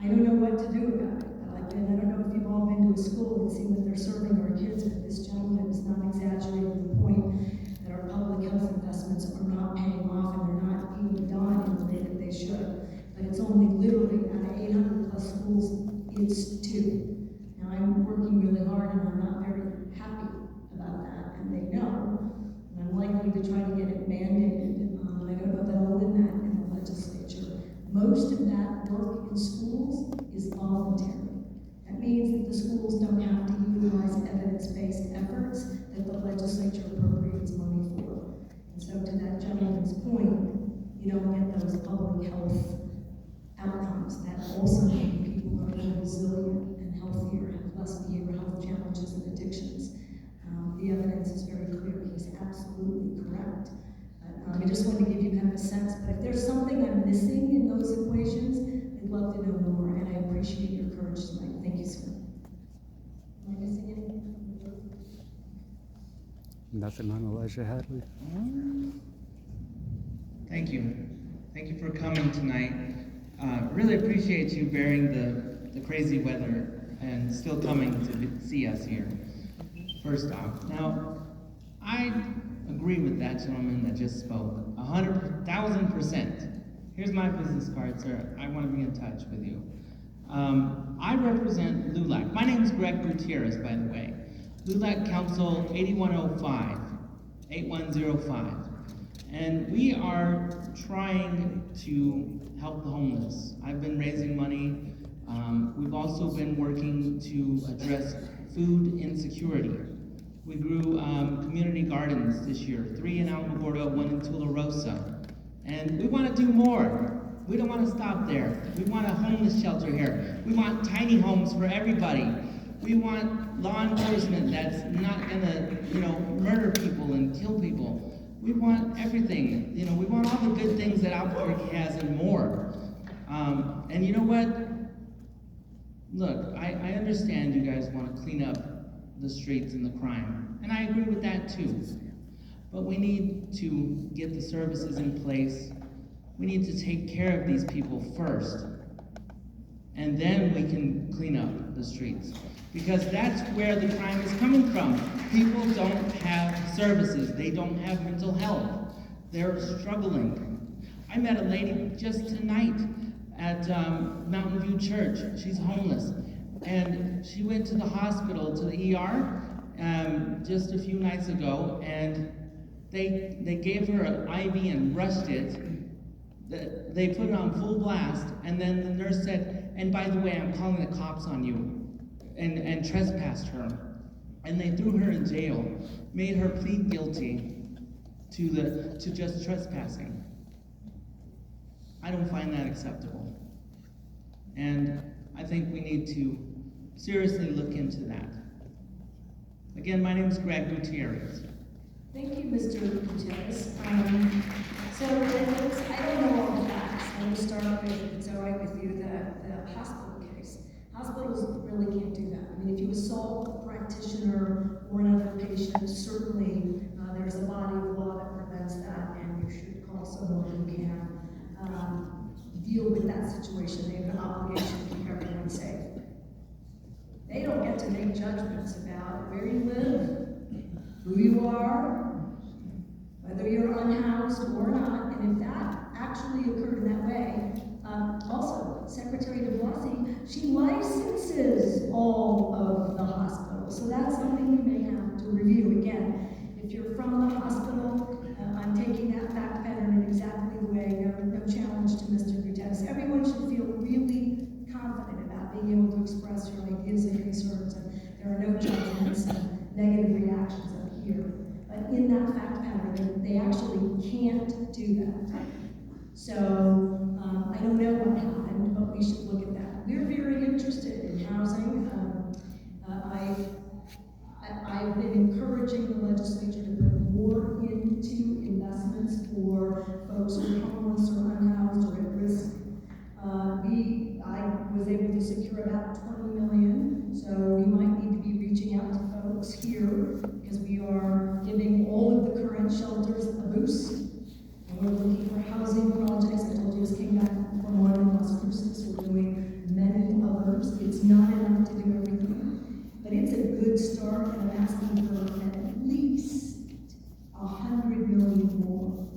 I don't know what to do about it. And I don't know if you've all been to a school and seen what they're serving our kids, but this gentleman is not exaggerating the point that our public health investments are not paying off and they're not being done in the way that they should. But it's only literally out of 800 plus schools, it's 2. Now I'm working really hard and I'm not very happy about that, and they know. And I'm likely to try to get it mandated. I don't know that I'll win that in the legislature. Most of that work in schools is voluntary. That means that the schools don't have to utilize evidence-based efforts that the legislature appropriates money for. And so to that gentleman's point, you don't get those public health outcomes that also make people are more resilient and healthier, have less behavioral health challenges and addictions. The evidence is very clear. He's absolutely correct. I just wanted to give you kind of a sense, but if there's something I'm missing in those equations, I'd love to know more, and I appreciate your courage tonight. Thank you, sir. Am I missing anything? Nothing on Elijah Hadley. Thank you. Thank you for coming tonight. Really appreciate you bearing the crazy weather and still coming to see us here. First off, now, I agree with that gentleman that just spoke, 100,000%. Here's my business card, sir. I want to be in touch with you. I represent LULAC. My name is Greg Gutierrez, by the way. LULAC Council 8105. And we are trying to help the homeless. I've been raising money. We've also been working to address food insecurity. We grew community gardens this year, 3 in Alamogordo, 1 in Tularosa. And we want to do more. We don't want to stop there. We want a homeless shelter here. We want tiny homes for everybody. We want law enforcement that's not gonna, murder people and kill people. We want everything. We want all the good things that Albuquerque has and more. And you know what? Look, I understand you guys want to clean up the streets and the crime, and I agree with that too. But we need to get the services in place. We need to take care of these people first, and then we can clean up the streets. Because that's where the crime is coming from. People don't have services. They don't have mental health. They're struggling. I met a lady just tonight at Mountain View Church. She's homeless. And she went to the hospital, to the ER, just a few nights ago, and they gave her an IV and rushed it. They put it on full blast, and then the nurse said, and by the way, I'm calling the cops on you, and trespassed her. And they threw her in jail, made her plead guilty to just trespassing. I don't find that acceptable. And I think we need to seriously look into that. Again, my name is Greg Gutierrez. Thank you, Mr. Gutierrez. So, I don't know all the facts. I'm going to start with, if it's all right with you, the hospital case. Hospitals really can't do that. I mean, if you assault a practitioner or another patient, certainly there's a body of law that prevents that, and you should call someone who can deal with that situation. They have an obligation to keep everyone safe. They don't get to make judgments about where you live, who you are, whether you're unhoused or not, and if that actually occurred in that way. Also, Secretary de Blasio, she licenses all of the hospitals, so that's something you may have to review. Again, if you're from the hospital, I'm taking that fact pattern in exactly the way, no challenge to Mr. Gutierrez. Everyone should feel really confident about being able to express your ideas and concerns, and there are no judgments and negative reactions up here. But in that fact pattern, they actually can't do that. So I don't know what happened, but we should look at that. We're very interested in housing. I've been encouraging the legislature to put more into investments for folks who are homeless or unhoused or at risk. I was able to secure about $20 million, so we might need to be reaching out to folks here because we are giving all of the current shelters a boost. And we're looking for housing projects. I told you just came back from one in Las Cruces. We're doing many others. It's not enough to do everything, but it's a good start, and I'm asking for at least $100 million more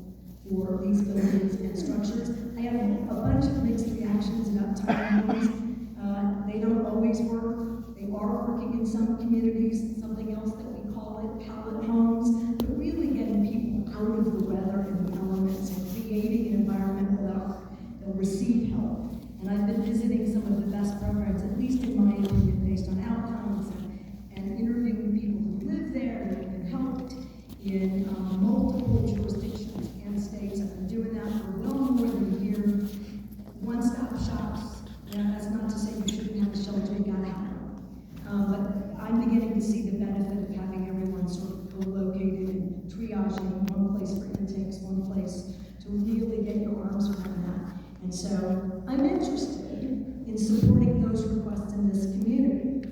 for these buildings and structures. I have a bunch of mixed reactions about tiny homes. They don't always work. They are working in some communities, something else that we call it pallet homes, but really getting people out of the weather and the elements and creating an environment where they'll receive help. And I've been visiting some of the best programs, at least in my opinion, based on outcomes and interviewing people who live there and have been helped in multiple jurisdictions and states. I've been doing that for well more than a year. One-stop shops. Yeah, that's not to say you shouldn't have a shelter, you gotta have one. But I'm beginning to see the benefit of having everyone sort of co-located and triaging, one place for intakes, one place to really get your arms around that. And so I'm interested in supporting those requests in this community.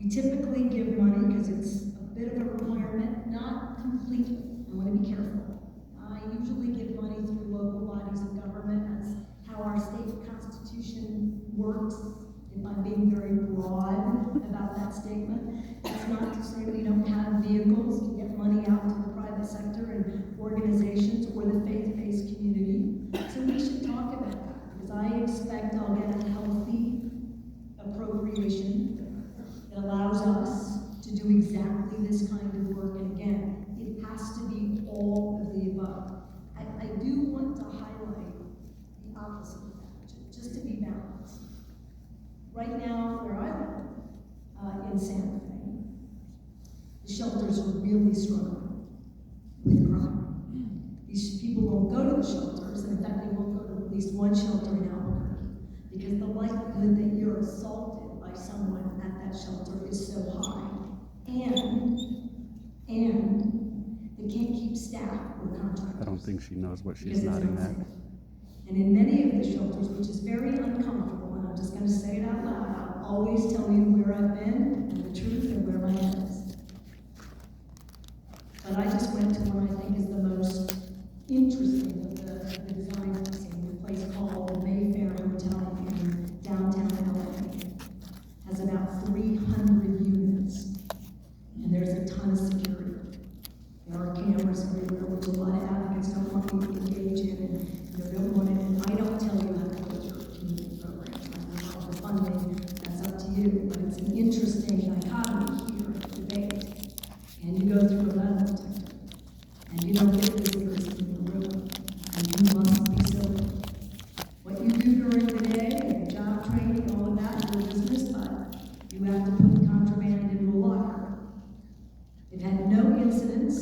We typically give money because it's a bit of a requirement, not completely. I want to be careful. I usually give money through local bodies of government. That's how our state constitution works. If I'm being very broad about that statement, that's not to say we don't have vehicles to get money out to the private sector and organizations or the faith-based community. So we should talk about that, because I expect I'll get a healthy appropriation that allows us to do exactly this kind of work. And again, it has to be all of the above. I do want to highlight the opposite of that, just to be balanced. Right now, where I live, in Santa Fe, the shelters are really struggling with crime. These people won't go to the shelters, and in fact, they won't go to at least one shelter in Albuquerque, because the likelihood that you're assaulted by someone at that shelter is so high. And they can't keep staff or contractors. I don't think she knows what she's nodding at. And in many of the shelters, which is very uncomfortable, and I'm just going to say it out loud, I'll always tell you where I've been and the truth and where my head is. But I just went to one I think is the most interesting of the design I've seen, a place called the Mayfair Hotel in downtown LA. Has about 300 units, and there's a ton of security. There are cameras everywhere, which a lot of advocates don't want me to engage in. education and don't want it, and I don't tell you how to build your community programs. I know all the funding, that's up to you, but it's an interesting dichotomy here, debate. And you go through a metal detector, and you don't get visitors in the room, and you must be civil. What you do during the day, and job training, all of that, is your business, but you have to put contraband into a locker. They've had no incidents.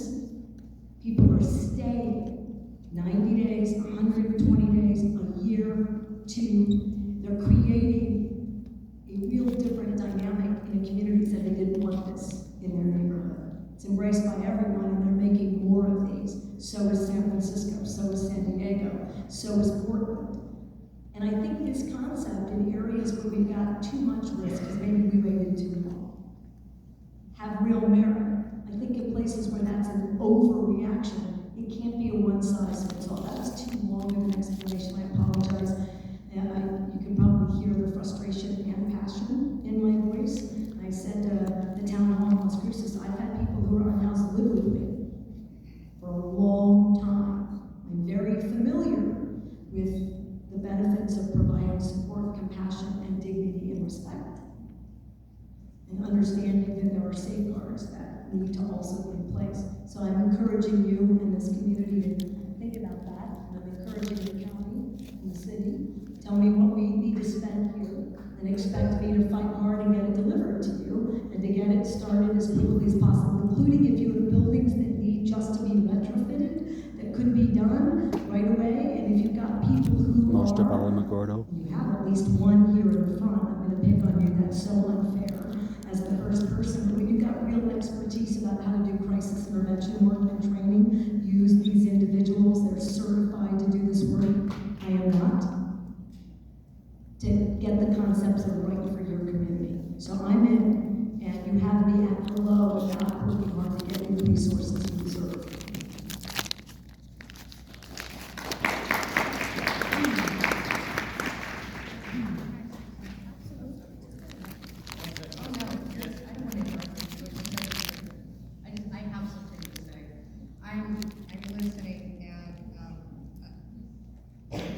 People are staying 90 days, 120 days, a year, 2. They're creating a real different dynamic in a community that they didn't want this in their neighborhood. It's embraced by everyone, and they're making more of these. So is San Francisco, so is San Diego, so is Portland. And I think this concept in areas where we've got too much risk, because maybe we waited too long, have real merit. I think in places where that's an overreaction, it can't be a one-size-fits-all. That was too long of an explanation. I apologize. And you can probably hear the frustration and passion in my voice. I said to the town hall in Las Cruces, I've had people who are on house live with me for a long time. I'm very familiar with the benefits of providing support, compassion, and dignity and respect. And understanding that there are safeguards that need to also be in place. So I'm encouraging you in this community to think about that. And I'm encouraging the county and the city. Tell me what we need to spend here, and expect me to fight hard and get it delivered to you, and to get it started as quickly as possible, including if you have buildings that need just to be retrofitted, that could be done right away. And if you've got people who Most of Alamogordo. You have at least one here in the front. I'm going to pick on you. That's so unfair as the first person. But when you've got real expertise about how to do crisis intervention work and training, use these individuals. They're certified to do this work. I am not. To get the concepts that are right for your community. So I'm in, and you have me at hello about working hard to get you the resources you deserve.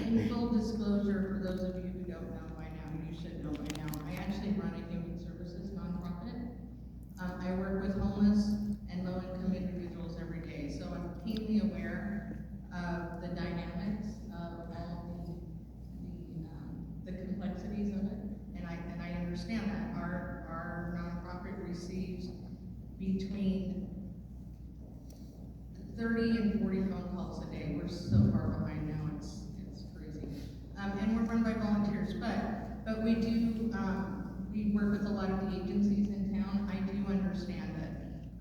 In full disclosure, for those of you who don't know by now, you should know by now, I actually run a human services nonprofit. I work with homeless and low-income individuals every day, so I'm keenly aware of the dynamics of all the complexities of it, and I understand that. Our nonprofit receives between 30 and 40 phone calls a day. We're so far behind now, it's crazy. And we're run by volunteers, but we do, we work with a lot of the agencies in town. I do understand it.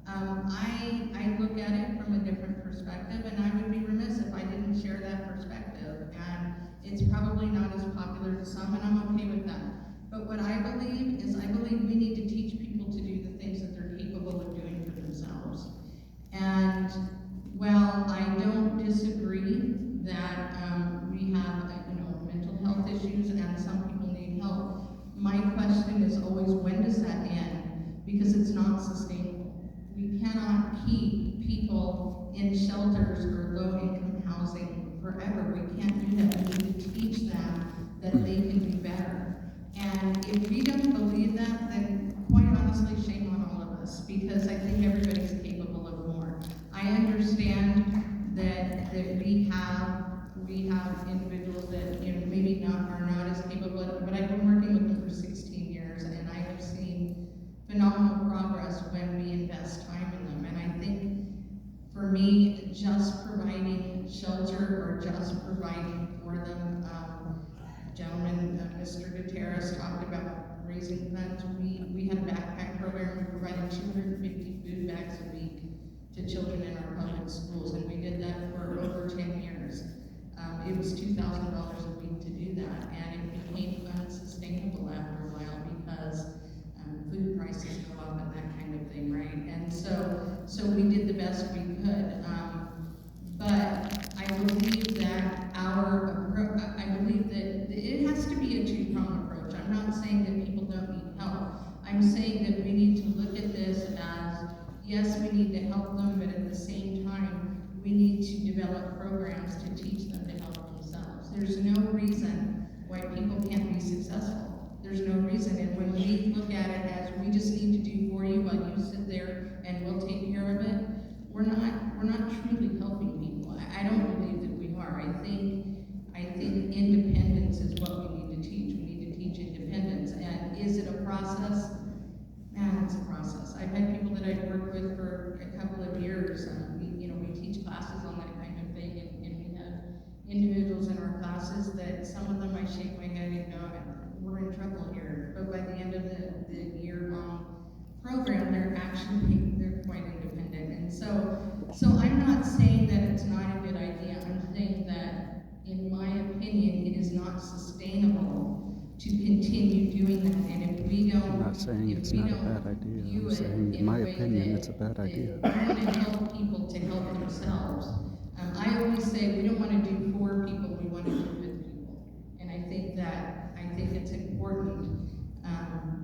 I look at it from a different perspective, and I would be remiss if I didn't share that perspective. And it's probably not as popular to some, and I'm okay with that. But what I believe is, I believe we need to teach people to do the things that they're capable of doing for themselves. And while I don't disagree that we have, mental health issues and some people need help, my question is always, when does that end? Because it's not sustainable. We cannot keep people in shelters or low-income housing forever. We can't do that. We need to teach them that they can do better. And if we don't believe that, then quite honestly, shame on all of us, because I think everybody's capable of more. I understand that we have individuals that maybe are not as capable, but I've been working with them for 16 years, and I have seen phenomenal progress when we invest time in them. And I think for me, just providing shelter or just providing for them, gentleman, Mr. Gutierrez talked about raising funds. We had a backpack program. We provided 250 food bags a week to children in our public schools, and we did that for over 10 years. It was $2,000 a week to do that, and it became unsustainable after a while because food prices go up and that kind of thing, right? And so we did the best we could. But I believe that I believe that it has to be a two-pronged approach. I'm not saying that people don't need help. I'm saying that we need to look at this as, yes, we need to help them, but at the same time, we need to develop programs to teach them to help There's no reason why people can't be successful. There's no reason, and when we look at it as we just need to do for you while you sit there and we'll take care of it, we're not truly helping people. I don't believe that we are. I think independence is what we need to teach. We need to teach independence. And is it a process? Man, it's a process. I've had people that I've worked with for a couple of years. We teach classes on that kind of thing, and we have individuals in our classes that some of them I shake my head and go, we're in trouble here. But by the end of the year-long program, they're quite independent. And so I'm not saying that it's not a good idea. I'm saying that, in my opinion, it is not sustainable to continue doing that. And if we don't, I'm not saying it's not a bad idea. I'm saying, in my opinion, it's a bad idea. We want to help people to help themselves. I always say we don't want to do for people, we want to do with people. And I think it's important.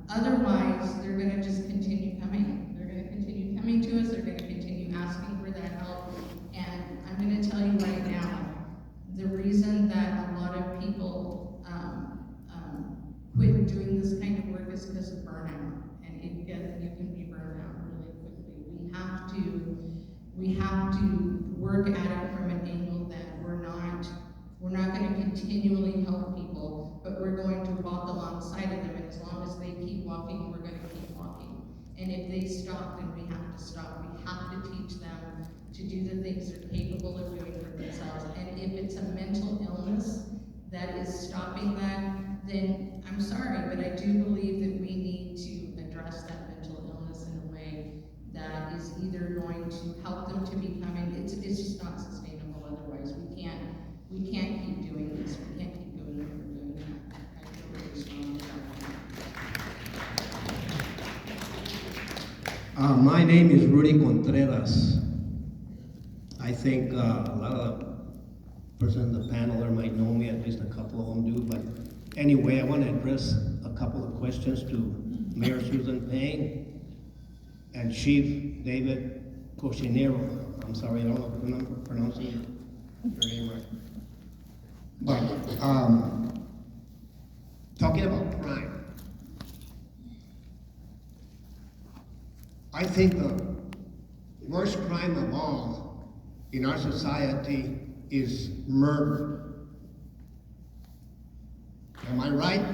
Otherwise, they're going to just continue coming. They're going to continue coming to us. They're going to continue asking for that help. And I'm going to tell you right now, the reason that a lot of people quit doing this kind of work is because of burnout. And you can be burned out really quickly. We have to work at it from an angle that we're not going to continually help people, but we're going to walk alongside of them. And as long as they keep walking, we're going to keep walking. And if they stop, then we have to stop. We have to teach them to do the things they're capable of doing for themselves. And if it's a mental illness that is stopping that, then I'm sorry, but I do believe that we need to address that mental illness in a way that is either going to help them to becoming, it's just not sustainable otherwise. We can't keep doing this. We can't keep doing what we're doing. I feel really strongly about that. My name is Rudy Contreras. I think a lot of the persons in the panel there might know me, at least a couple of them do, but anyway, I want to address a couple of questions to Mayor Susan Payne and Chief David Cocinero. I'm sorry, I don't know if I'm pronouncing your name right. But talking about crime, I think the worst crime of all in our society is murder. Am I right?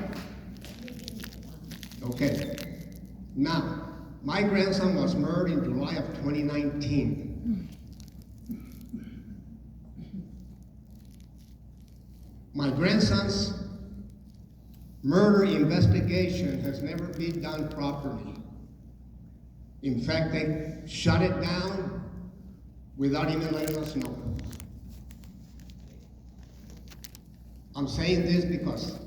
Okay. Now, my grandson was murdered in July of 2019. My grandson's murder investigation has never been done properly. In fact, they shut it down without even letting us know. I'm saying this because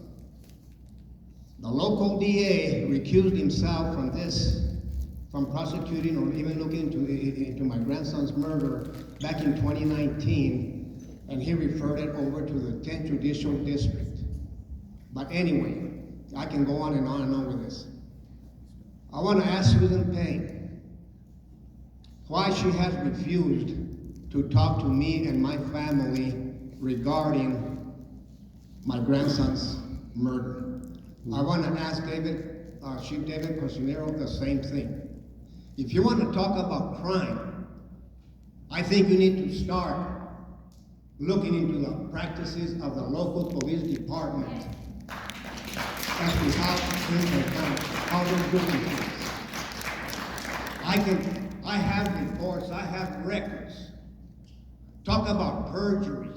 the local DA recused himself from prosecuting or even looking into my grandson's murder back in 2019, and he referred it over to the 10th Judicial District. But anyway, I can go on and on with this. I want to ask Susan Payne why she has refused to talk to me and my family regarding my grandson's murder. I want to ask Chief David Cocinero the same thing. If you want to talk about crime, I think you need to start looking into the practices of the local police department as to how they're doing things. I have reports, I have records. Talk about perjury.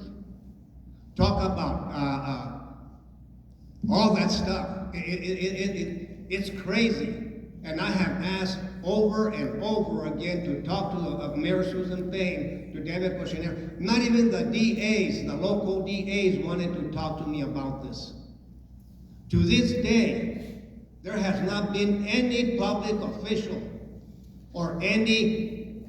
Talk about all that stuff. It's crazy. And I have asked over and over again to talk to Mayor Susan Payne, to David Cocinero. Not even the DAs, the local DAs wanted to talk to me about this. To this day, there has not been any public official or any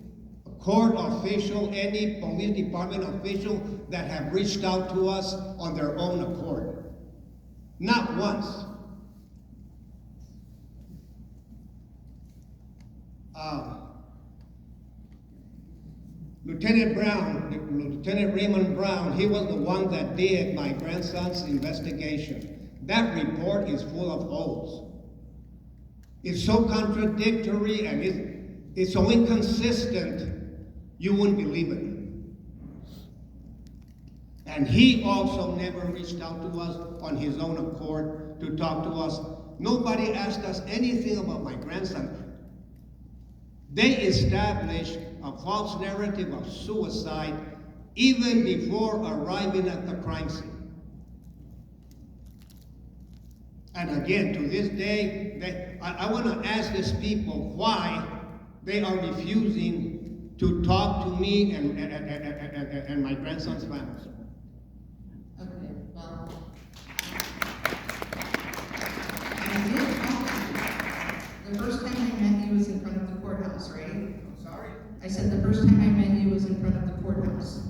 court official, any police department official that have reached out to us on their own accord. Not once. Lieutenant Raymond Brown, he was the one that did my grandson's investigation. That report is full of oaths. It's so contradictory and it's so inconsistent, you wouldn't believe it. And he also never reached out to us on his own accord to talk to us. Nobody asked us anything about my grandson. They established a false narrative of suicide even before arriving at the crime scene. And again, to this day, I want to ask these people why they are refusing to talk to me and my grandson's family. Okay, well, I did talk to you. The first time I met you was in front of the courthouse, right? I'm sorry? I said the first time I met you was in front of the courthouse,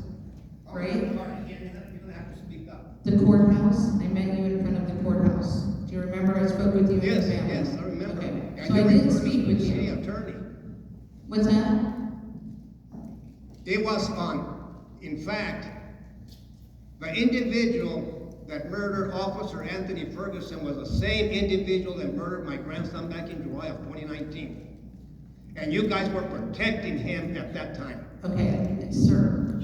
right? You're gonna have to speak up. The courthouse, I met you in front of the courthouse. Do you remember I spoke with you? Yes, in the family? yes, I remember. Okay, so I did speak with City you. attorney. What's that? It was in fact, the individual that murdered Officer Anthony Ferguson was the same individual that murdered my grandson back in July of 2019. And you guys were protecting him at that time. Okay, sir,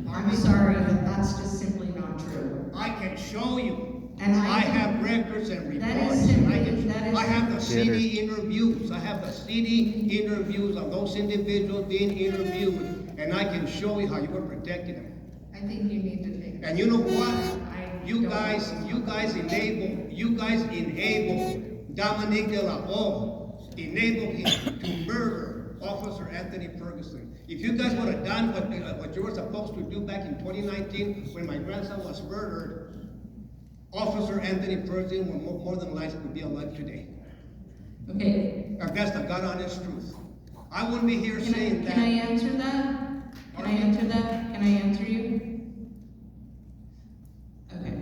I'm sorry, but that's just simply not true. I can show you. And I have records and reports. I have the CD interviews. I have the CD interviews of those individuals being interviewed, and I can show you how you were protecting them. I think you need to take. And you know what? You guys enabled Dominique De La O, enabled him to murder Officer Anthony Ferguson. If you guys would have done what you were supposed to do back in 2019 when my grandson was murdered, Officer Anthony Ferguson would more than likely be alive today. Okay. And that's the God honest truth. I wouldn't be here saying that. Can I answer that? Can I answer that? Can I answer you? Okay.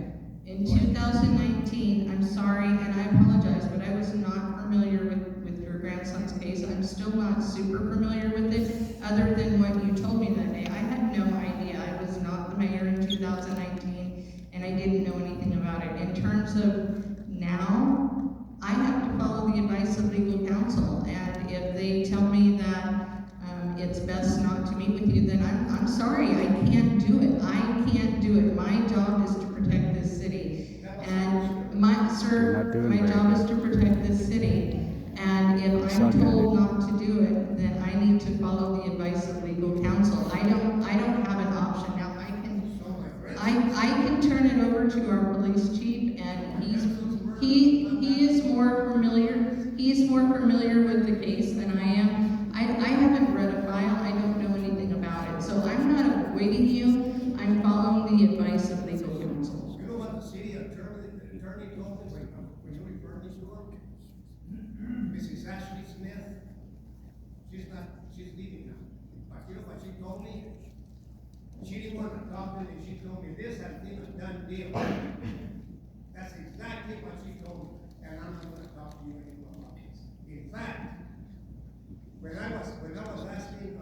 In 2019, I'm sorry, and I apologize, but I was not familiar with your grandson's case. I'm still not super familiar with it, other than what you told me that day. I had no idea. I was not the mayor in 2019, and I didn't know anything about it. In terms of now, I have to follow the advice of legal counsel, and if they tell me that it's best not to meet with you, then I'm sorry, I can't do it. I can't do it. My job is to protect this city. And my job is to protect this city. And if I'm told not to do it, then I need to follow the advice of legal counsel. I don't have an option. Now I can turn it over to our police chief, and he is more familiar. He's more familiar with the case than I am. I haven't read a file. I don't know anything about it. So I'm not avoiding you. I'm following the advice of legal counsel. You know what the city attorney told me when you referred me to her? Mrs. Ashley Smith. She's leaving now. But you know what she told me? She didn't want to talk to me. She told me this has been a done deal. That's exactly what she told me. And I'm not going to talk to you anymore about this. In fact, when I was asking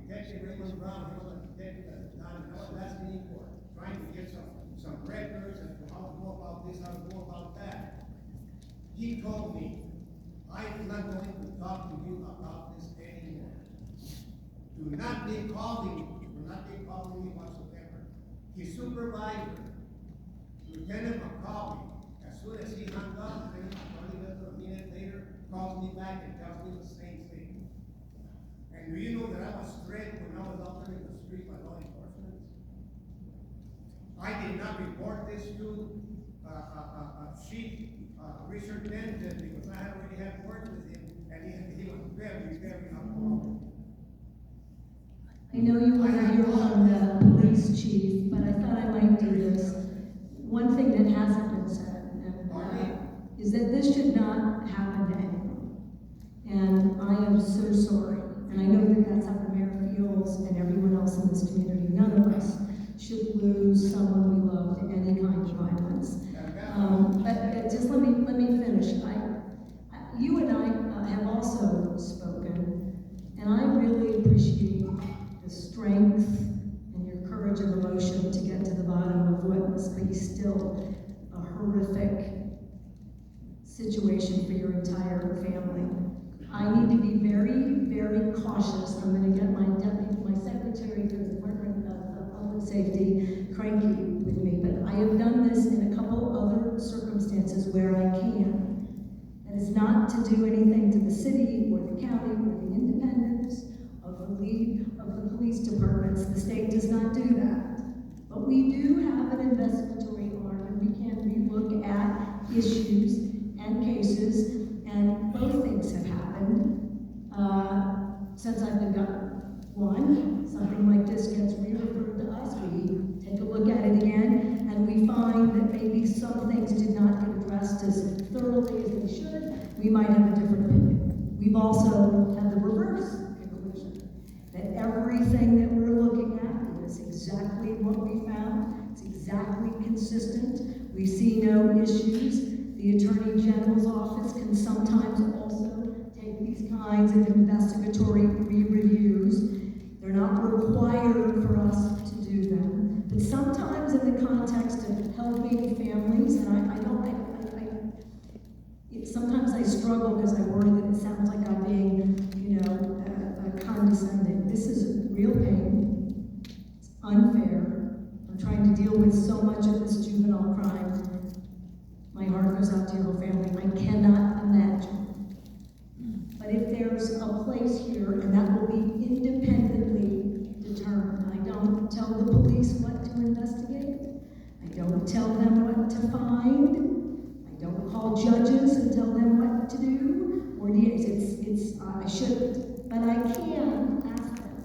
Detective Raymond Brown, he was a detective at the time, and I was asking him for trying to get some records as to how to go about this, how to go about that. He told me, I'm not going to talk to you about this anymore. Do not be calling me whatsoever. His supervisor, Lieutenant McCauley, as soon as he hung up, 20 minutes later, calls me back and tells me the same thing. And do you know that I was threatened when I was out there in the street by law enforcement? I did not report this to Chief Richard Denton because I had already had words with him, and he was very, very uncooperative. I know you want to hear from the police chief, but I thought I might do this. One thing that hasn't been said is that this should not happen to anyone. And I am so sorry. And I know that that's how the mayor feels and everyone else in this community. None of us should lose someone we love to any kind of violence. But just let me finish. You and I have also spoken, and I really appreciate the strength still a horrific situation for your entire family. I need to be very, very cautious. I'm going to get my secretary for the Department of Public Safety cranky with me, but I have done this in a couple other circumstances where I can. And it's not to do anything to the city or the county or the independence of the lead of the police departments. The state does not do that. But we do have an investigatory arm, and we can relook at issues and cases, and both things have happened since I've been governor. One, something like this gets re-referred to us, we take a look at it again, and we find that maybe some things did not get addressed as thoroughly as they should. We might have a different opinion. We've also had the reverse conclusion, that everything that we're looking at is exactly what we found. It's exactly consistent. We see no issues. The Attorney General's office can sometimes also take these kinds of investigatory re-reviews. They're not required for us to do them, but sometimes in the context of helping families, and sometimes I struggle because I worry that it sounds like I'm being, condescending. This is real pain. It's unfair. I'm trying to deal with so much of this juvenile crime. My heart goes out to your whole family. I cannot imagine. But if there's a place here, and that will be independently determined. I don't tell the police what to investigate. I don't tell them what to find. I don't call judges and tell them what to do. Or I shouldn't. But I can